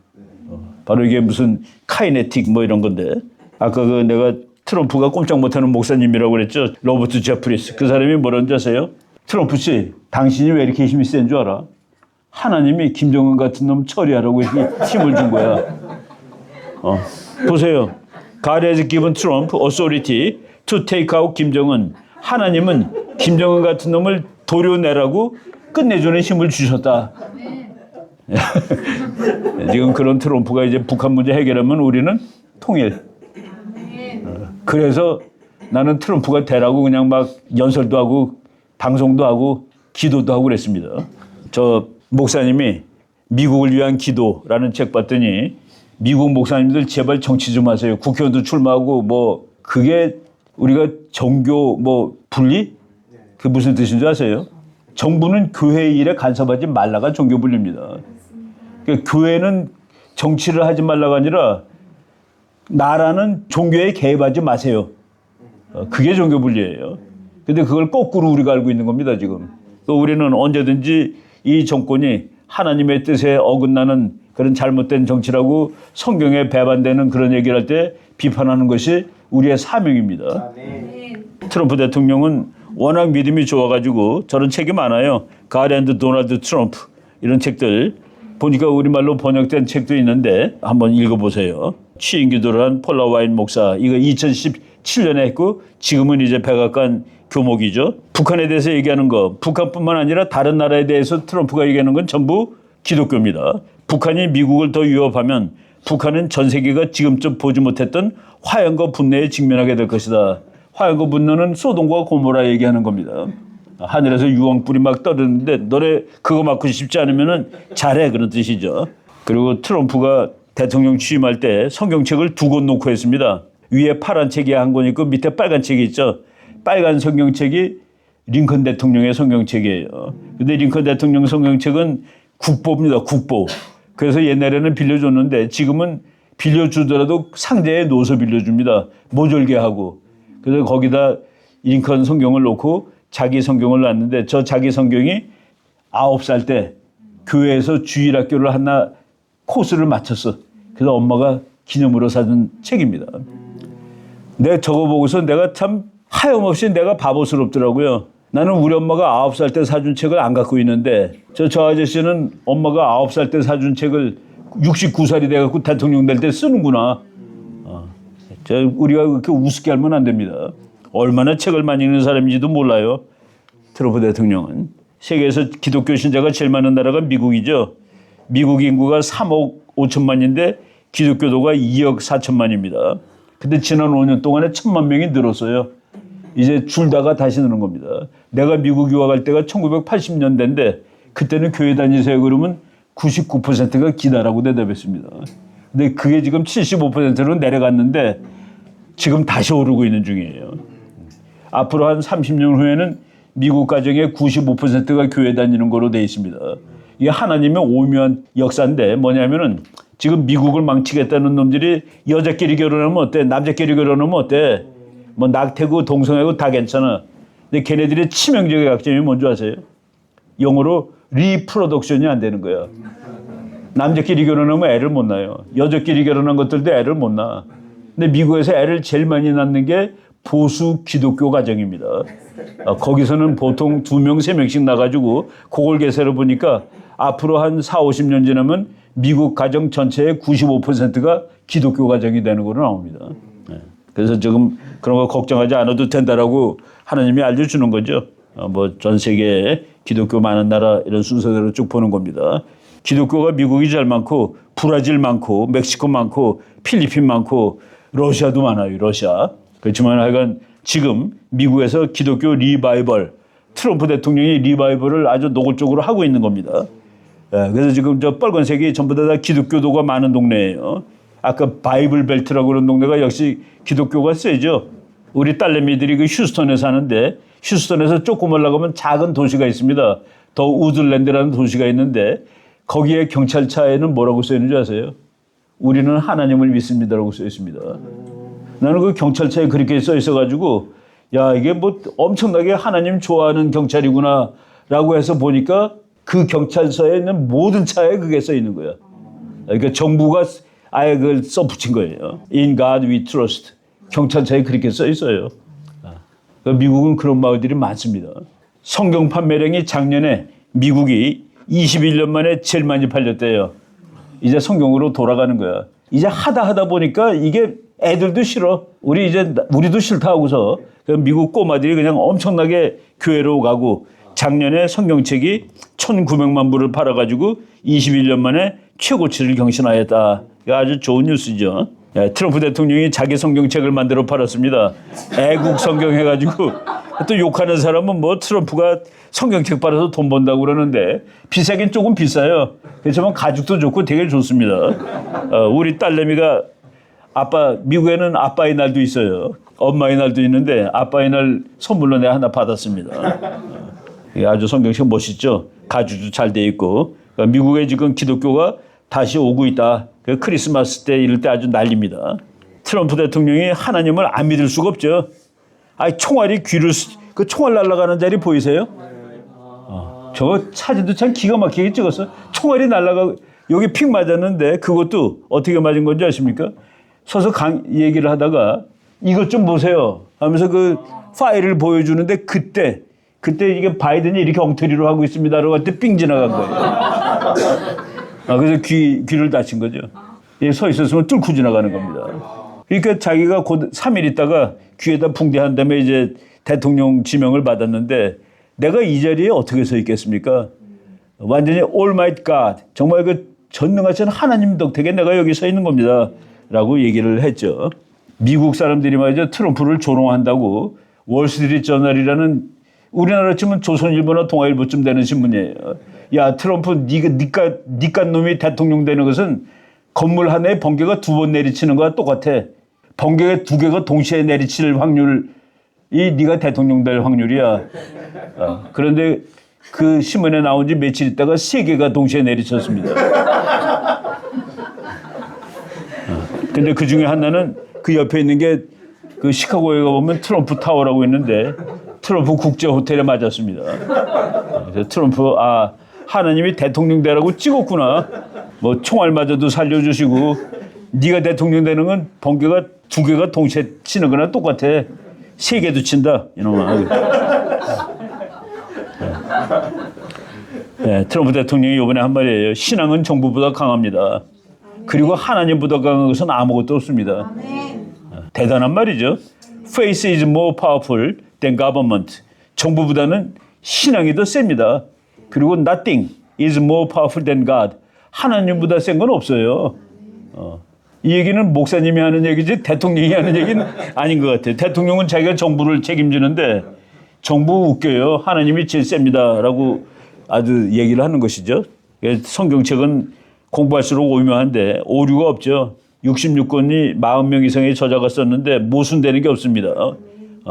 바로 이게 무슨 카이네틱 뭐 이런 건데. 아까 그 내가 트럼프가 꼼짝 못하는 목사님이라고 그랬죠. 로버트 제프리스. 그 사람이 뭐라는지 아세요? 트럼프 씨, 당신이 왜 이렇게 힘이 센 줄 알아? 하나님이 김정은 같은 놈 처리하라고 힘을 준 거야. 보세요. God has given Trump authority to take out 김정은. 하나님은 김정은 같은 놈을 도려내라고 끝내주는 힘을 주셨다. 지금 그런 트럼프가 이제 북한 문제 해결하면 우리는 통일. 그래서 나는 트럼프가 되라고 그냥 막 연설도 하고 방송도 하고 기도도 하고 그랬습니다. 저 목사님이 미국을 위한 기도라는 책 봤더니 미국 목사님들 제발 정치 좀 하세요. 국회의원도 출마하고 뭐 그게 우리가 종교 뭐 분리? 그게 무슨 뜻인 줄 아세요? 정부는 교회 일에 간섭하지 말라가 종교 분리입니다. 그러니까 교회는 정치를 하지 말라가 아니라 나라는 종교에 개입하지 마세요. 그게 종교 분리예요. 근데 그걸 거꾸로 우리가 알고 있는 겁니다, 지금. 우리는 언제든지 이 정권이 하나님의 뜻에 어긋나는 그런 잘못된 정치라고 성경에 배반되는 그런 얘기를 할 때 비판하는 것이 우리의 사명입니다. 트럼프 대통령은 워낙 믿음이 좋아가지고 저런 책이 많아요. God and Donald Trump 이런 책들 보니까 우리말로 번역된 책도 있는데 한번 읽어보세요. 취임기도를 한 폴라 와인 목사 이거 2017년에 했고 지금은 이제 백악관 교목이죠. 북한에 대해서 얘기하는 거 북한뿐만 아니라 다른 나라에 대해서 트럼프가 얘기하는 건 전부 기독교입니다. 북한이 미국을 더 위협하면 북한은 전 세계가 지금쯤 보지 못했던 화염과 분노에 직면하게 될 것이다. 화염과 분노는 소돔과 고모라 얘기하는 겁니다. 하늘에서 유황불이 막 떨어지는데 너네 그거 맞고 싶지 않으면 잘해 그런 뜻이죠. 그리고 트럼프가 대통령 취임할 때 성경책을 두 권 놓고 했습니다. 위에 파란 책이 한 권 있고 밑에 빨간 책이 있죠. 빨간 성경책이 링컨 대통령의 성경책이에요. 근데 링컨 대통령 성경책은 국보입니다. 국보. 그래서 옛날에는 빌려줬는데 지금은 빌려주더라도 상자에 넣어서 빌려줍니다. 모절게 하고. 그래서 거기다 링컨 성경을 놓고 자기 성경을 놨는데 저 자기 성경이 9살 때 교회에서 주일학교를 하나 코스를 마쳤어. 그래서 엄마가 기념으로 사준 책입니다. 내가 저거 보고서 내가 참 하염없이 내가 바보스럽더라고요. 나는 우리 엄마가 9살 때 사준 책을 안 갖고 있는데 저 아저씨는 엄마가 9살 때 사준 책을 69살이 돼갖고 대통령 될 때 쓰는구나. 우리가 그렇게 우습게 알면 안 됩니다. 얼마나 책을 많이 읽는 사람인지도 몰라요. 트럼프 대통령은. 세계에서 기독교 신자가 제일 많은 나라가 미국이죠. 미국 인구가 3억 5천만인데 기독교도가 2억 4천만입니다. 근데 지난 5년 동안에 1,000만 명이 늘었어요. 이제 줄다가 다시 느는 겁니다. 내가 미국 유학할 때가 1980년대인데 그때는 교회 다니세요 그러면 99%가 기다라고 대답했습니다. 근데 그게 지금 75%로 내려갔는데 지금 다시 오르고 있는 중이에요. 앞으로 한 30년 후에는 미국 가정의 95%가 교회 다니는 거로 돼 있습니다. 이게 하나님의 오묘한 역사인데 뭐냐면은 지금 미국을 망치겠다는 놈들이 여자끼리 결혼하면 어때? 남자끼리 결혼하면 어때? 뭐 낙태고 동성애고 다 괜찮아. 근데 걔네들의 치명적인 약점이 뭔지 아세요? 영어로 리프로덕션이 안 되는 거야. 남자끼리 결혼하면 애를 못 낳아요. 여자끼리 결혼한 것들도 애를 못 낳아. 근데 미국에서 애를 제일 많이 낳는 게 보수 기독교 가정입니다. 거기서는 보통 2명, 3명씩 나가지고 그걸 계산해 보니까 앞으로 한 4, 50년 지나면 미국 가정 전체의 95%가 기독교 가정이 되는 거로 나옵니다. 그래서 지금 그런 거 걱정하지 않아도 된다라고 하나님이 알려주는 거죠. 뭐 전 세계에 기독교 많은 나라 이런 순서대로 쭉 보는 겁니다. 기독교가 미국이 제일 많고 브라질 많고 멕시코 많고 필리핀 많고 러시아도 많아요. 러시아. 그렇지만 하여간 지금 미국에서 기독교 리바이벌 트럼프 대통령이 리바이벌을 아주 노골적으로 하고 있는 겁니다. 그래서 지금 저 빨간색이 전부 다 기독교도가 많은 동네예요. 아까 바이블 벨트라고 그런 동네가 역시 기독교가 세죠. 우리 딸내미들이 그 휴스턴에 사는데 휴스턴에서 조금 올라가면 작은 도시가 있습니다. 더 우들랜드라는 도시가 있는데 거기에 경찰차에는 뭐라고 써 있는지 아세요? 우리는 하나님을 믿습니다라고 써 있습니다. 나는 그 경찰차에 그렇게 써 있어가지고 야 이게 뭐 엄청나게 하나님 좋아하는 경찰이구나라고 해서 보니까 그 경찰서에 있는 모든 차에 그게 써 있는 거야. 그러니까 정부가 아예 그걸 써 붙인 거예요. In God we trust. 경찰차에 그렇게 써 있어요. 미국은 그런 마을들이 많습니다. 성경 판매량이 작년에 미국이 21년 만에 제일 많이 팔렸대요. 이제 성경으로 돌아가는 거야. 이제 하다 보니까 이게 애들도 싫어. 우리도 싫다 하고서 미국 꼬마들이 그냥 엄청나게 교회로 가고 작년에 성경책이 1,900만 부를 팔아가지고 21년 만에 최고치를 경신하였다. 아주 좋은 뉴스죠. 트럼프 대통령이 자기 성경책을 만들어 팔았습니다. 애국 성경 해가지고 또 욕하는 사람은 뭐 트럼프가 성경책 팔아서 돈 번다고 그러는데 비싸긴 조금 비싸요. 그렇지만 가죽도 좋고 되게 좋습니다. 우리 딸내미가 미국에는 아빠의 날도 있어요. 엄마의 날도 있는데 아빠의 날 선물로 내가 하나 받았습니다. 아주 성경책 멋있죠. 가죽도 잘 돼 있고 미국에 지금 기독교가 다시 오고 있다. 크리스마스 때 이럴 때 아주 난립니다. 트럼프 대통령이 하나님을 안 믿을 수가 없죠. 총알이 그 총알 날아가는 자리 보이세요? 저거 사진도 참 기가 막히게 찍었어. 총알이 날아가고 여기 픽 맞았는데 그것도 어떻게 맞은 건지 아십니까? 서서 얘기를 하다가 이것 좀 보세요 하면서 그 파일을 보여주는데 그때 이게 바이든이 이렇게 엉터리로 하고 있습니다라고 할 때 삥 지나간 거예요. 그래서 귀를 다친 거죠. 서 있었으면 뚫고 지나가는 겁니다. 그러니까 자기가 곧 3일 있다가 귀에다 붕대한 다음에 이제 대통령 지명을 받았는데 내가 이 자리에 어떻게 서 있겠습니까? 완전히 Almighty God, 정말 그 전능하신 하나님 덕택에 내가 여기 서 있는 겁니다. 라고 얘기를 했죠. 미국 사람들이 말이죠. 트럼프를 조롱한다고 월스트리트 저널이라는 우리나라 치면 조선일보나 동아일보쯤 되는 신문이에요. 야 트럼프 니깐 놈이 대통령 되는 것은 건물 하나에 번개가 2번 내리치는 거와 똑같아. 번개가 2개가 동시에 내리칠 확률이 네가 대통령 될 확률이야. 그런데 그 신문에 나온 지 며칠 있다가 3개가 동시에 내리쳤습니다. 근데 그 중에 하나는 그 옆에 있는 게 그 시카고에 가보면 트럼프 타워라고 있는데 트럼프 국제 호텔에 맞았습니다. 그래서 트럼프 하나님이 대통령 되라고 찍었구나. 뭐 총알 맞아도 살려주시고 네가 대통령 되는 건 번개가 2개가 동시에 치는 거나 똑같아. 3개도 친다 이놈아. 트럼프 대통령이 이번에 한 말이에요. 신앙은 정부보다 강합니다. 그리고 하나님보다 강한 것은 아무것도 없습니다. 대단한 말이죠. Faith is more powerful than government. 정부보다는 신앙이 더 셉니다. 그리고 nothing is more powerful than God. 하나님보다 센 건 없어요. 이 얘기는 목사님이 하는 얘기지 대통령이 하는 얘기는 아닌 것 같아요. 대통령은 자기가 정부를 책임지는데 정부 웃겨요. 하나님이 제일 셉니다라고 아주 얘기를 하는 것이죠. 성경책은 공부할수록 오묘한데 오류가 없죠. 66권이 40명 이상의 저자가 썼는데 모순되는 게 없습니다.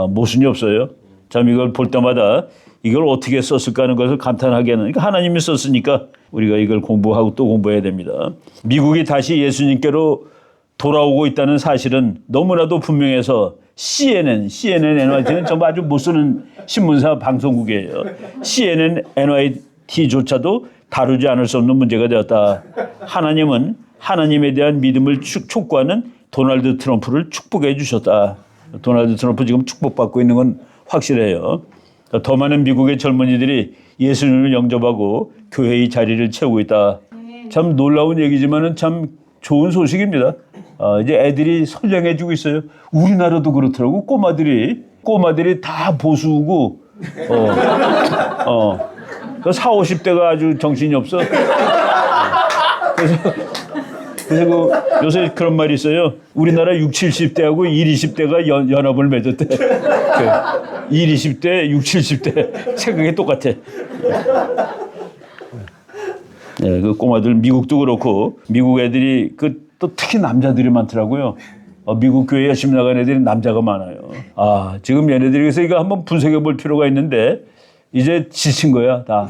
모순이 없어요. 참 이걸 볼 때마다 이걸 어떻게 썼을까 하는 것을 감탄하게 하는, 그러니까 하나님이 썼으니까 우리가 이걸 공부하고 또 공부해야 됩니다. 미국이 다시 예수님께로 돌아오고 있다는 사실은 너무나도 분명해서 CNN, NYT는 전부 아주 못 쓰는 신문사 방송국이에요. CNN, NYT조차도 다루지 않을 수 없는 문제가 되었다. 하나님은 하나님에 대한 믿음을 촉구하는 도널드 트럼프를 축복해 주셨다. 도널드 트럼프 지금 축복받고 있는 건 확실해요. 더 많은 미국의 젊은이들이 예수님을 영접하고 교회의 자리를 채우고 있다. 참 놀라운 얘기지만은 참 좋은 소식입니다. 이제 애들이 선량해지고 있어요. 우리나라도 그렇더라고. 꼬마들이 다 보수고, 4, 50대가 아주 정신이 없어. 그래서 요새 그런 말이 있어요. 우리나라 60, 70대하고 20, 20대가 연합을 맺었대. 20, 20대, 60, 70대 생각이 똑같아. 네, 그 꼬마들 미국도 그렇고 미국 애들이 또 특히 남자들이 많더라고요. 미국 교회 열심히 나간 애들이 남자가 많아요. 지금 얘네들이 그래서 이거 한번 분석해 볼 필요가 있는데 이제 지친 거야 다.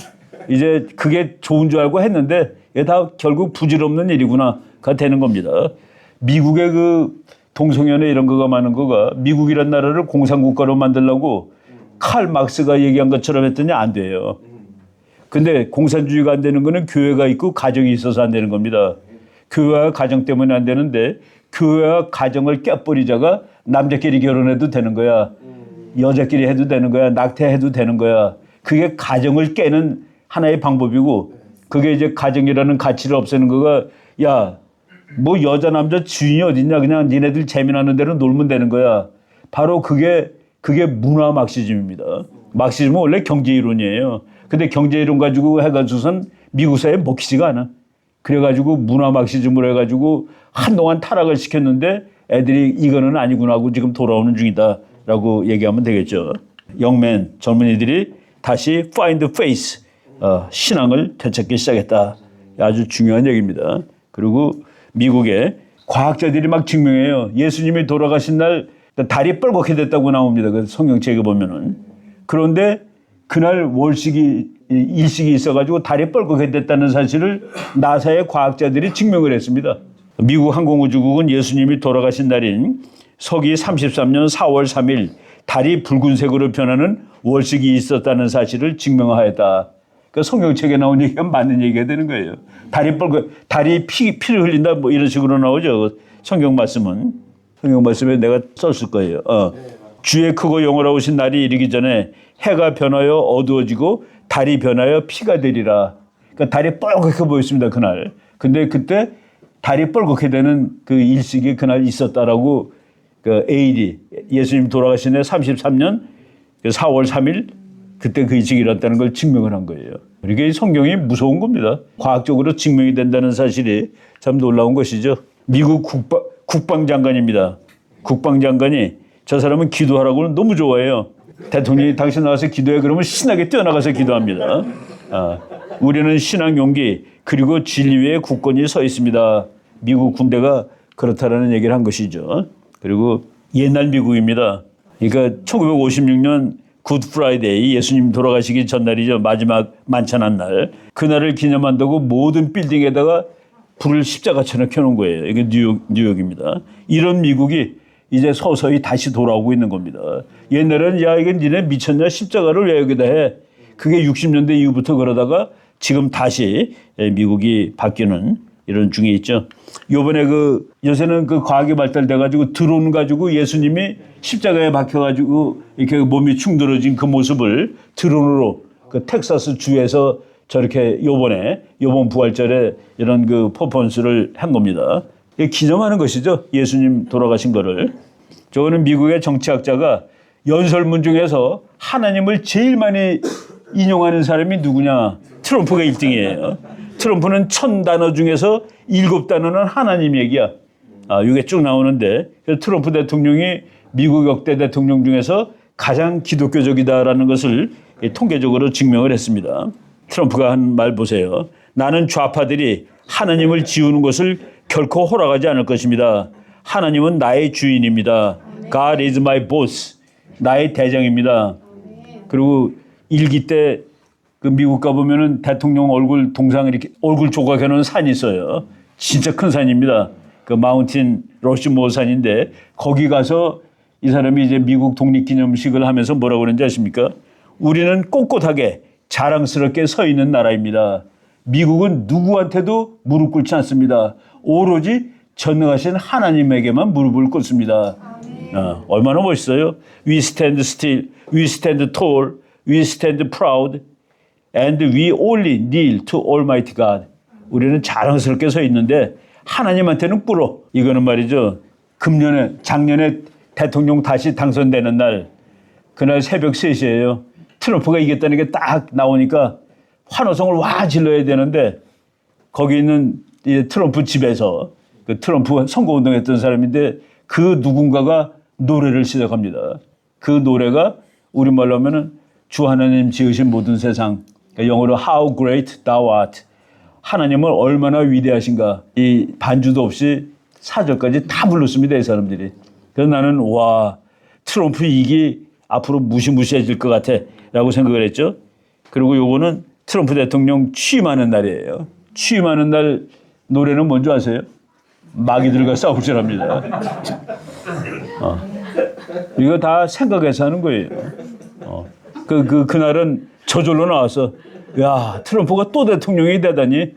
이제 그게 좋은 줄 알고 했는데 이게 다 결국 부질없는 일이구나가 되는 겁니다. 미국의 그 동성연애 이런 거가 많은 거가 미국이란 나라를 공산국가로 만들려고 칼 막스가 얘기한 것처럼 했더니 안 돼요. 근데 공산주의가 안 되는 거는 교회가 있고 가정이 있어서 안 되는 겁니다. 교회와 가정 때문에 안 되는데 교회와 가정을 깨버리자가 남자끼리 결혼해도 되는 거야. 여자끼리 해도 되는 거야. 낙태해도 되는 거야. 그게 가정을 깨는 하나의 방법이고 그게 이제 가정이라는 가치를 없애는 거가 야, 뭐 여자 남자 주인이 어딨냐 그냥 니네들 재미나는 대로 놀면 되는 거야. 바로 그게 문화 막시즘입니다. 막시즘은 원래 경제 이론이에요. 근데 경제 이론 가지고 해가지고선 미국 사회에 먹히지가 않아. 그래가지고 문화 막시즘으로 해가지고 한동안 타락을 시켰는데 애들이 이거는 아니구나 하고 지금 돌아오는 중이다라고 얘기하면 되겠죠. 영맨 젊은이들이 다시 find faith 신앙을 되찾기 시작했다. 아주 중요한 얘기입니다. 그리고 미국의 과학자들이 막 증명해요. 예수님이 돌아가신 날 달이 뻘겋게 됐다고 나옵니다. 그 성경책에 보면은. 그런데 그날 일식이 있어가지고 달이 뻘겋게 됐다는 사실을 나사의 과학자들이 증명을 했습니다. 미국 항공우주국은 예수님이 돌아가신 날인 서기 33년 4월 3일 달이 붉은색으로 변하는 월식이 있었다는 사실을 증명하였다. 그러니까 성경책에 나온 얘기가 맞는 얘기가 되는 거예요. 달이 피를 흘린다 뭐 이런 식으로 나오죠. 성경 말씀에 내가 썼을 거예요. 주의 크고 영원하신 날이 이르기 전에 해가 변하여 어두워지고 달이 변하여 피가 되리라. 그러니까 달이 뻘겋게 보였습니다. 그날. 근데 그때 달이 뻘겋게 되는 그 일식이 그날 있었다라고 그 에일이 예수님 돌아가신 해 33년 4월 3일 그때 그 일식이 일어났다는 걸 증명을 한 거예요. 이게 성경이 무서운 겁니다. 과학적으로 증명이 된다는 사실이 참 놀라운 것이죠. 미국 국방장관입니다. 국방장관이 저 사람은 기도하라고는 너무 좋아해요. 대통령이 당신 나와서 기도해 그러면 신나게 뛰어나가서 기도합니다. 우리는 신앙 용기 그리고 진리의 국권이 서 있습니다. 미국 군대가 그렇다라는 얘기를 한 것이죠. 그리고 옛날 미국입니다. 그러니까 1956년 굿 프라이데이 예수님 돌아가시기 전날이죠. 마지막 만찬한 날. 그날을 기념한다고 모든 빌딩에다가 불을 십자가처럼 켜놓은 거예요. 이게 뉴욕입니다. 이런 미국이 이제 서서히 다시 돌아오고 있는 겁니다. 옛날에는 야 이게 니네 미쳤냐 십자가를 왜 여기다 해. 그게 60년대 이후부터 그러다가 지금 다시 미국이 바뀌는 이런 중에 있죠. 요번에 요새는 그 과학이 발달돼가지고 드론 가지고 예수님이 십자가에 박혀가지고 이렇게 몸이 충돌어진 그 모습을 드론으로 그 텍사스 주에서 저렇게 요번 부활절에 이런 그 퍼포먼스를 한 겁니다. 기념하는 것이죠. 예수님 돌아가신 거를. 저거는 미국의 정치학자가 연설문 중에서 하나님을 제일 많이 인용하는 사람이 누구냐. 트럼프가 1등이에요. 트럼프는 1000단어 중에서 7단어는 하나님 얘기야. 이게 쭉 나오는데 트럼프 대통령이 미국 역대 대통령 중에서 가장 기독교적이다라는 것을 통계적으로 증명을 했습니다. 트럼프가 한 말 보세요. 나는 좌파들이 하나님을 지우는 것을 결코 허락하지 않을 것입니다. 하나님은 나의 주인입니다. God is my boss. 나의 대장입니다. 그리고 일기 때 그 미국 가보면은 대통령 얼굴 동상 이렇게 얼굴 조각해 놓은 산이 있어요. 진짜 큰 산입니다. 그 마운틴 러시모어 산인데 거기 가서 이 사람이 이제 미국 독립기념식을 하면서 뭐라고 그러는지 아십니까? 우리는 꼿꼿하게 자랑스럽게 서 있는 나라입니다. 미국은 누구한테도 무릎 꿇지 않습니다. 오로지 전능하신 하나님에게만 무릎을 꿇습니다. 얼마나 멋있어요? We stand still, we stand tall, we stand proud, and we only kneel to Almighty God. 우리는 자랑스럽게 서 있는데 하나님한테는 꿇어. 이거는 말이죠. 작년에 대통령 다시 당선되는 날, 그날 새벽 3시예요. 트럼프가 이겼다는 게 딱 나오니까 환호성을 와 질러야 되는데 거기 있는 트럼프 집에서 그 트럼프 선거운동했던 사람인데 그 누군가가 노래를 시작합니다. 그 노래가 우리말로 하면은 주 하나님 지으신 모든 세상, 그러니까 영어로 How great thou art. 하나님은 얼마나 위대하신가. 이 반주도 없이 4절까지 다 불렀습니다. 이 사람들이. 그래서 나는 와 트럼프 이기 앞으로 무시무시해질 것 같아 라고 생각을 했죠. 그리고 요거는 트럼프 대통령 취임하는 날이에요. 취임하는 날 노래는 뭔지 아세요? 마귀들과 싸울 줄 압니다. 이거 다 생각해서 하는 거예요. 그날은 저절로 나와서 야 트럼프가 또 대통령이 되다니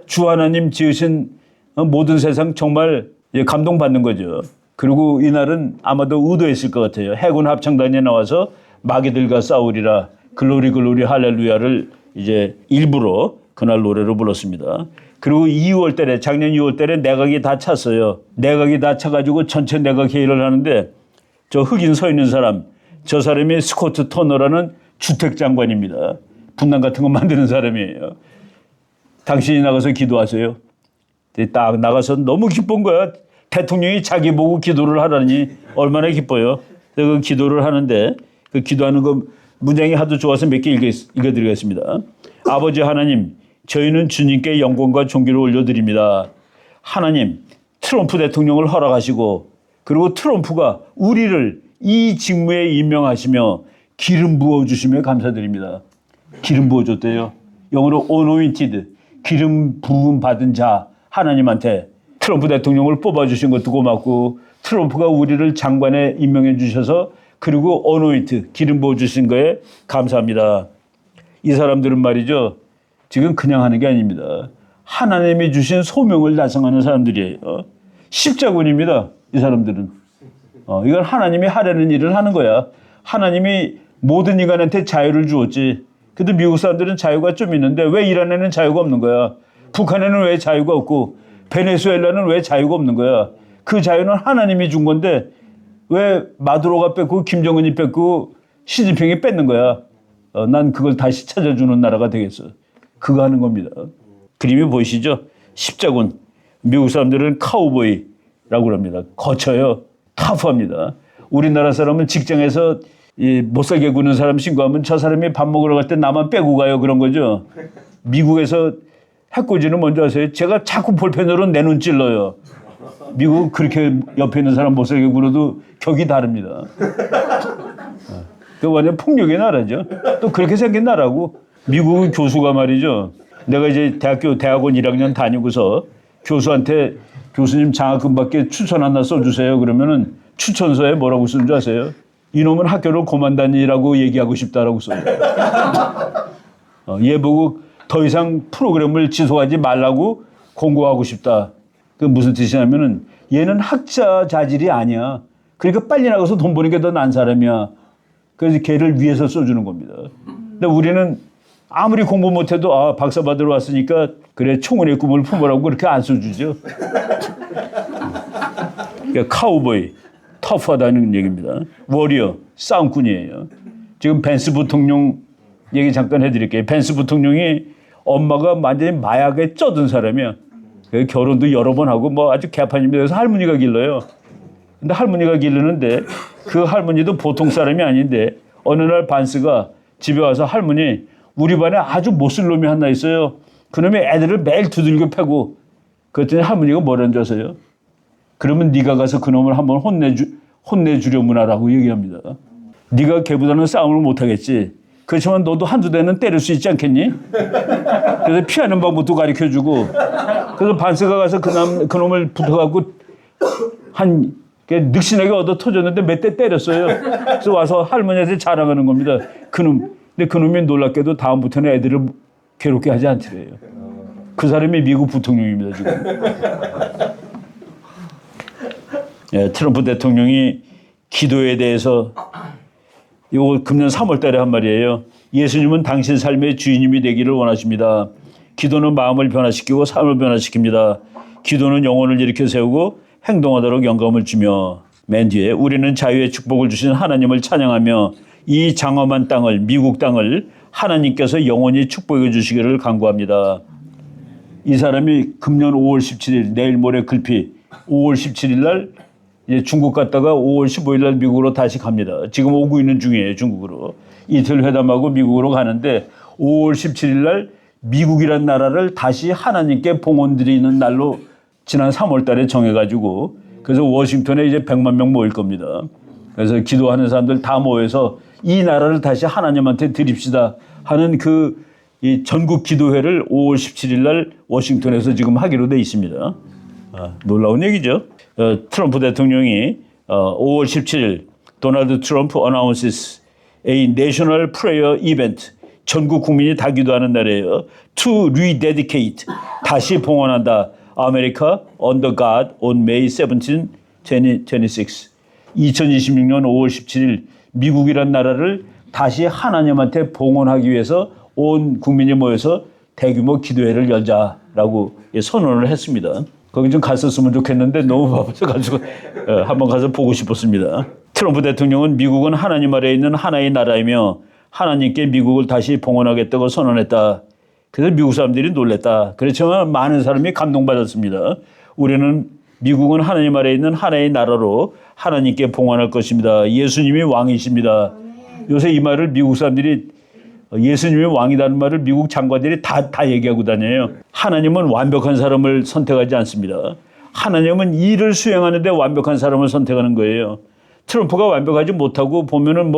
주 하나님 지으신 모든 세상 정말 감동받는 거죠. 그리고 이날은 아마도 의도했을 것 같아요. 해군 합창단이 나와서 마귀들과 싸우리라 글로리 글로리 할렐루야를 이제 일부러 그날 노래로 불렀습니다. 그리고 2월 달에 작년 2월 달에 내각이 다 찼어요. 내각이 다 차가지고 전체 내각 회의를 하는데 저 흑인 서 있는 사람, 저 사람이 스코트 터너라는 주택장관입니다. 분당 같은 거 만드는 사람이에요. 당신이 나가서 기도하세요. 딱 나가서 너무 기쁜 거야. 대통령이 자기 보고 기도를 하라니 얼마나 기뻐요. 그래서 그 기도를 하는데 그 기도하는 거 문장이 하도 좋아서 몇 개 읽어드리겠습니다. 아버지 하나님, 저희는 주님께 영광과 존귀를 올려드립니다. 하나님, 트럼프 대통령을 허락하시고 그리고 트럼프가 우리를 이 직무에 임명하시며 기름 부어주시며 감사드립니다. 기름 부어줬대요. 영어로 anointed, 기름 부음 받은 자 하나님한테 트럼프 대통령을 뽑아주신 것도 고맙고 트럼프가 우리를 장관에 임명해 주셔서 그리고 anoint, 기름 부어주신 거에 감사합니다. 이 사람들은 말이죠. 지금 그냥 하는 게 아닙니다. 하나님이 주신 소명을 달성하는 사람들이에요. 십자군입니다. 이 사람들은. 이건 하나님이 하려는 일을 하는 거야. 하나님이 모든 인간한테 자유를 주었지. 근데 미국 사람들은 자유가 좀 있는데 왜 이란에는 자유가 없는 거야? 북한에는 왜 자유가 없고 베네수엘라는 왜 자유가 없는 거야? 그 자유는 하나님이 준 건데 왜 마두로가 뺏고 김정은이 뺏고 시진핑이 뺏는 거야? 난 그걸 다시 찾아주는 나라가 되겠어. 그거 하는 겁니다. 그림이 보이시죠? 십자군. 미국 사람들은 카우보이라고 합니다. 거쳐요. 타프합니다. 우리나라 사람은 직장에서 못살게 구는 사람 신고하면 저 사람이 밥 먹으러 갈 때 나만 빼고 가요. 그런 거죠. 미국에서 해코지는 뭔지 아세요? 제가 자꾸 볼펜으로 내 눈 찔러요. 미국 그렇게 옆에 있는 사람 못살게 굴어도 격이 다릅니다. 그 완전 폭력의 나라죠. 또 그렇게 생긴 나라고. 미국은 교수가 말이죠. 내가 이제 대학원 1학년 다니고서 교수한테 교수님 장학금밖에 추천 하나 써주세요. 그러면은 추천서에 뭐라고 쓰는 줄 아세요? 이놈은 학교를 그만다니라고 얘기하고 싶다라고 써요. 얘 보고 더 이상 프로그램을 지속하지 말라고 공고하고 싶다. 그 무슨 뜻이냐면은 얘는 학자 자질이 아니야. 그러니까 빨리 나가서 돈 버는 게 더 나은 사람이야. 그래서 걔를 위해서 써주는 겁니다. 근데 우리는 아무리 공부 못해도 박사 받으러 왔으니까 그래 총원의 꿈을 품으라고 그렇게 안 써주죠. 그러니까 카우보이, 터프하다는 얘기입니다. 워리어, 싸움꾼이에요. 지금 벤스 부통령 얘기 잠깐 해드릴게요. 벤스 부통령이 엄마가 완전히 마약에 쩌든 사람이야. 결혼도 여러 번 하고 뭐 아주 개판입니다. 그래서 할머니가 길러요. 근데 할머니가 기르는데 그 할머니도 보통 사람이 아닌데 어느 날 반스가 집에 와서 할머니 우리 반에 아주 못쓸 놈이 하나 있어요. 그놈이 애들을 매일 두들겨 패고 그랬더니 할머니가 뭐라는 줄 아세요? 그러면 네가 가서 그놈을 한번 혼내주려무나라고 얘기합니다. 네가 걔보다는 싸움을 못하겠지. 그렇지만 너도 한두 대는 때릴 수 있지 않겠니? 그래서 피하는 방법도 가르쳐주고 그래서 반스가 가서 그놈을 붙어갖고 늑신에게 얻어 터졌는데 몇 대 때렸어요. 그래서 와서 할머니한테 자랑하는 겁니다. 근데 그놈이 놀랍게도 다음부터는 애들을 괴롭게 하지 않더래요. 그 사람이 미국 부통령입니다, 지금. 예, 트럼프 대통령이 기도에 대해서 이거 금년 3월 달에 한 말이에요. 예수님은 당신 삶의 주인님이 되기를 원하십니다. 기도는 마음을 변화시키고 삶을 변화시킵니다. 기도는 영혼을 일으켜 세우고 행동하도록 영감을 주며 맨 뒤에 우리는 자유의 축복을 주신 하나님을 찬양하며 이 장엄한 땅을 미국 땅을 하나님께서 영원히 축복해 주시기를 간구합니다. 이 사람이 금년 5월 17일 내일 모레 글피 5월 17일 날 이제 중국 갔다가 5월 15일 날 미국으로 다시 갑니다. 지금 오고 있는 중이에요. 중국으로. 이틀 회담하고 미국으로 가는데 5월 17일 날 미국이란 나라를 다시 하나님께 봉헌드리는 날로 지난 3월 달에 정해가지고 그래서 워싱턴에 이제 100만 명 모일 겁니다. 그래서 기도하는 사람들 다 모여서 이 나라를 다시 하나님한테 드립시다 하는 이 전국 기도회를 5월 17일 날 워싱턴에서 지금 하기로 돼 있습니다. 놀라운 얘기죠. 트럼프 대통령이 5월 17일 도널드 트럼프 announces a national prayer event. 전국 국민이 다 기도하는 날이에요. To rededicate. 다시 봉헌한다. America under God on May 17, 2026. 2026년 5월 17일 미국이란 나라를 다시 하나님한테 봉헌하기 위해서 온 국민이 모여서 대규모 기도회를 열자라고 선언을 했습니다. 거기 좀 갔었으면 좋겠는데 너무 바빠서 가지고 한번 가서 보고 싶었습니다. 트럼프 대통령은 미국은 하나님 아래에 있는 하나의 나라이며 하나님께 미국을 다시 봉헌하겠다고 선언했다. 그래서 미국 사람들이 놀랬다. 그렇지만 많은 사람이 감동받았습니다. 미국은 하나님 아래에 있는 하나의 나라로 하나님께 봉헌할 것입니다. 예수님이 왕이십니다. 요새 이 말을 미국 사람들이 예수님이 왕이라는 말을 미국 장관들이 다 얘기하고 다녀요. 하나님은 완벽한 사람을 선택하지 않습니다. 하나님은 일을 수행하는데 완벽한 사람을 선택하는 거예요. 트럼프가 완벽하지 못하고 보면은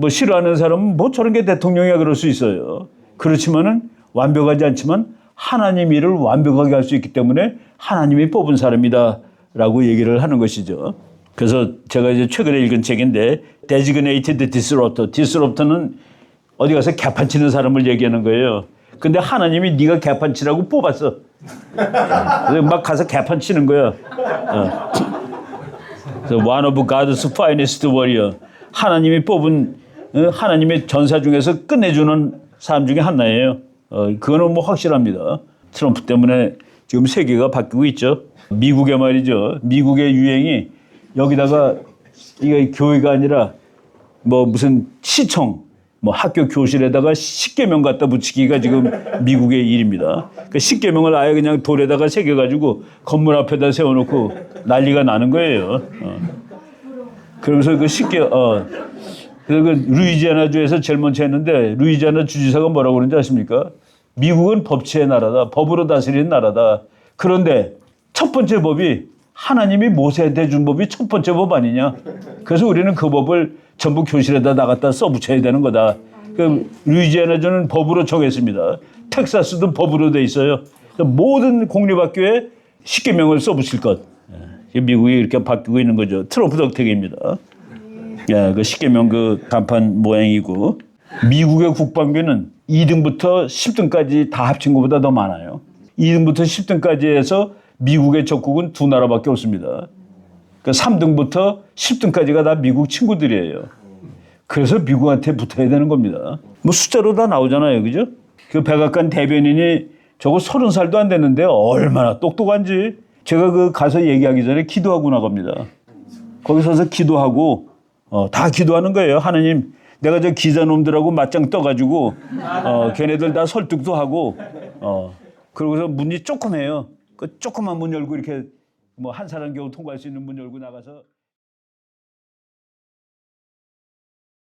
싫어하는 사람은 저런 게 대통령이야 그럴 수 있어요. 그렇지만은 완벽하지 않지만 하나님 일을 완벽하게 할 수 있기 때문에 하나님이 뽑은 사람이다라고 얘기를 하는 것이죠. 그래서 제가 이제 최근에 읽은 책인데 Designated Disruptor. Disruptor는 어디 가서 개판치는 사람을 얘기하는 거예요. 근데 하나님이 네가 개판치라고 뽑았어. 그래서 막 가서 개판치는 거야. 그래서 One of God's finest warrior. 하나님이 뽑은 하나님의 전사 중에서 끝내주는 사람 중에 하나예요. 그거는 확실합니다. 트럼프 때문에 지금 세계가 바뀌고 있죠. 미국의 말이죠. 미국의 유행이 여기다가 이게 교회가 아니라 무슨 시청 학교 교실에다가 십계명 갖다 붙이기가 지금 미국의 일입니다. 그 십계명을 아예 그냥 돌에다가 새겨가지고 건물 앞에다 세워놓고 난리가 나는 거예요. 그러면서 그래서 루이지애나주에서 제일 먼저 했는데 루이지애나 주지사가 뭐라고 그러는지 아십니까? 미국은 법치의 나라다. 법으로 다스리는 나라다. 그런데 첫 번째 법이 하나님이 모세한테 준 법이 첫 번째 법 아니냐. 그래서 우리는 그 법을 전부 교실에다 나갔다 써붙여야 되는 거다. 루이지애나주는 법으로 정했습니다. 텍사스도 법으로 돼 있어요. 모든 공립학교에 십계명을 써붙일 것. 미국이 이렇게 바뀌고 있는 거죠. 트럼프 덕택입니다. 그 십계명 간판 모양이고 미국의 국방비는 2등부터 10등까지 다 합친 것보다 더 많아요. 2등부터 10등까지 해서 미국의 적국은 두 나라밖에 없습니다. 3등부터 10등까지가 다 미국 친구들이에요. 그래서 미국한테 붙어야 되는 겁니다. 숫자로 다 나오잖아요. 그죠? 그 백악관 대변인이 저거 30살도 안 됐는데 얼마나 똑똑한지. 제가 가서 얘기하기 전에 기도하고 나갑니다. 거기 서서 기도하고 다 기도하는 거예요. 하나님, 내가 저 기자놈들하고 맞짱 떠가지고 걔네들 다 설득도 하고 그러고서 문이 조그매요. 그 조그만 문 열고 이렇게 뭐 한 사람 겨우 통과할 수 있는 문 열고 나가서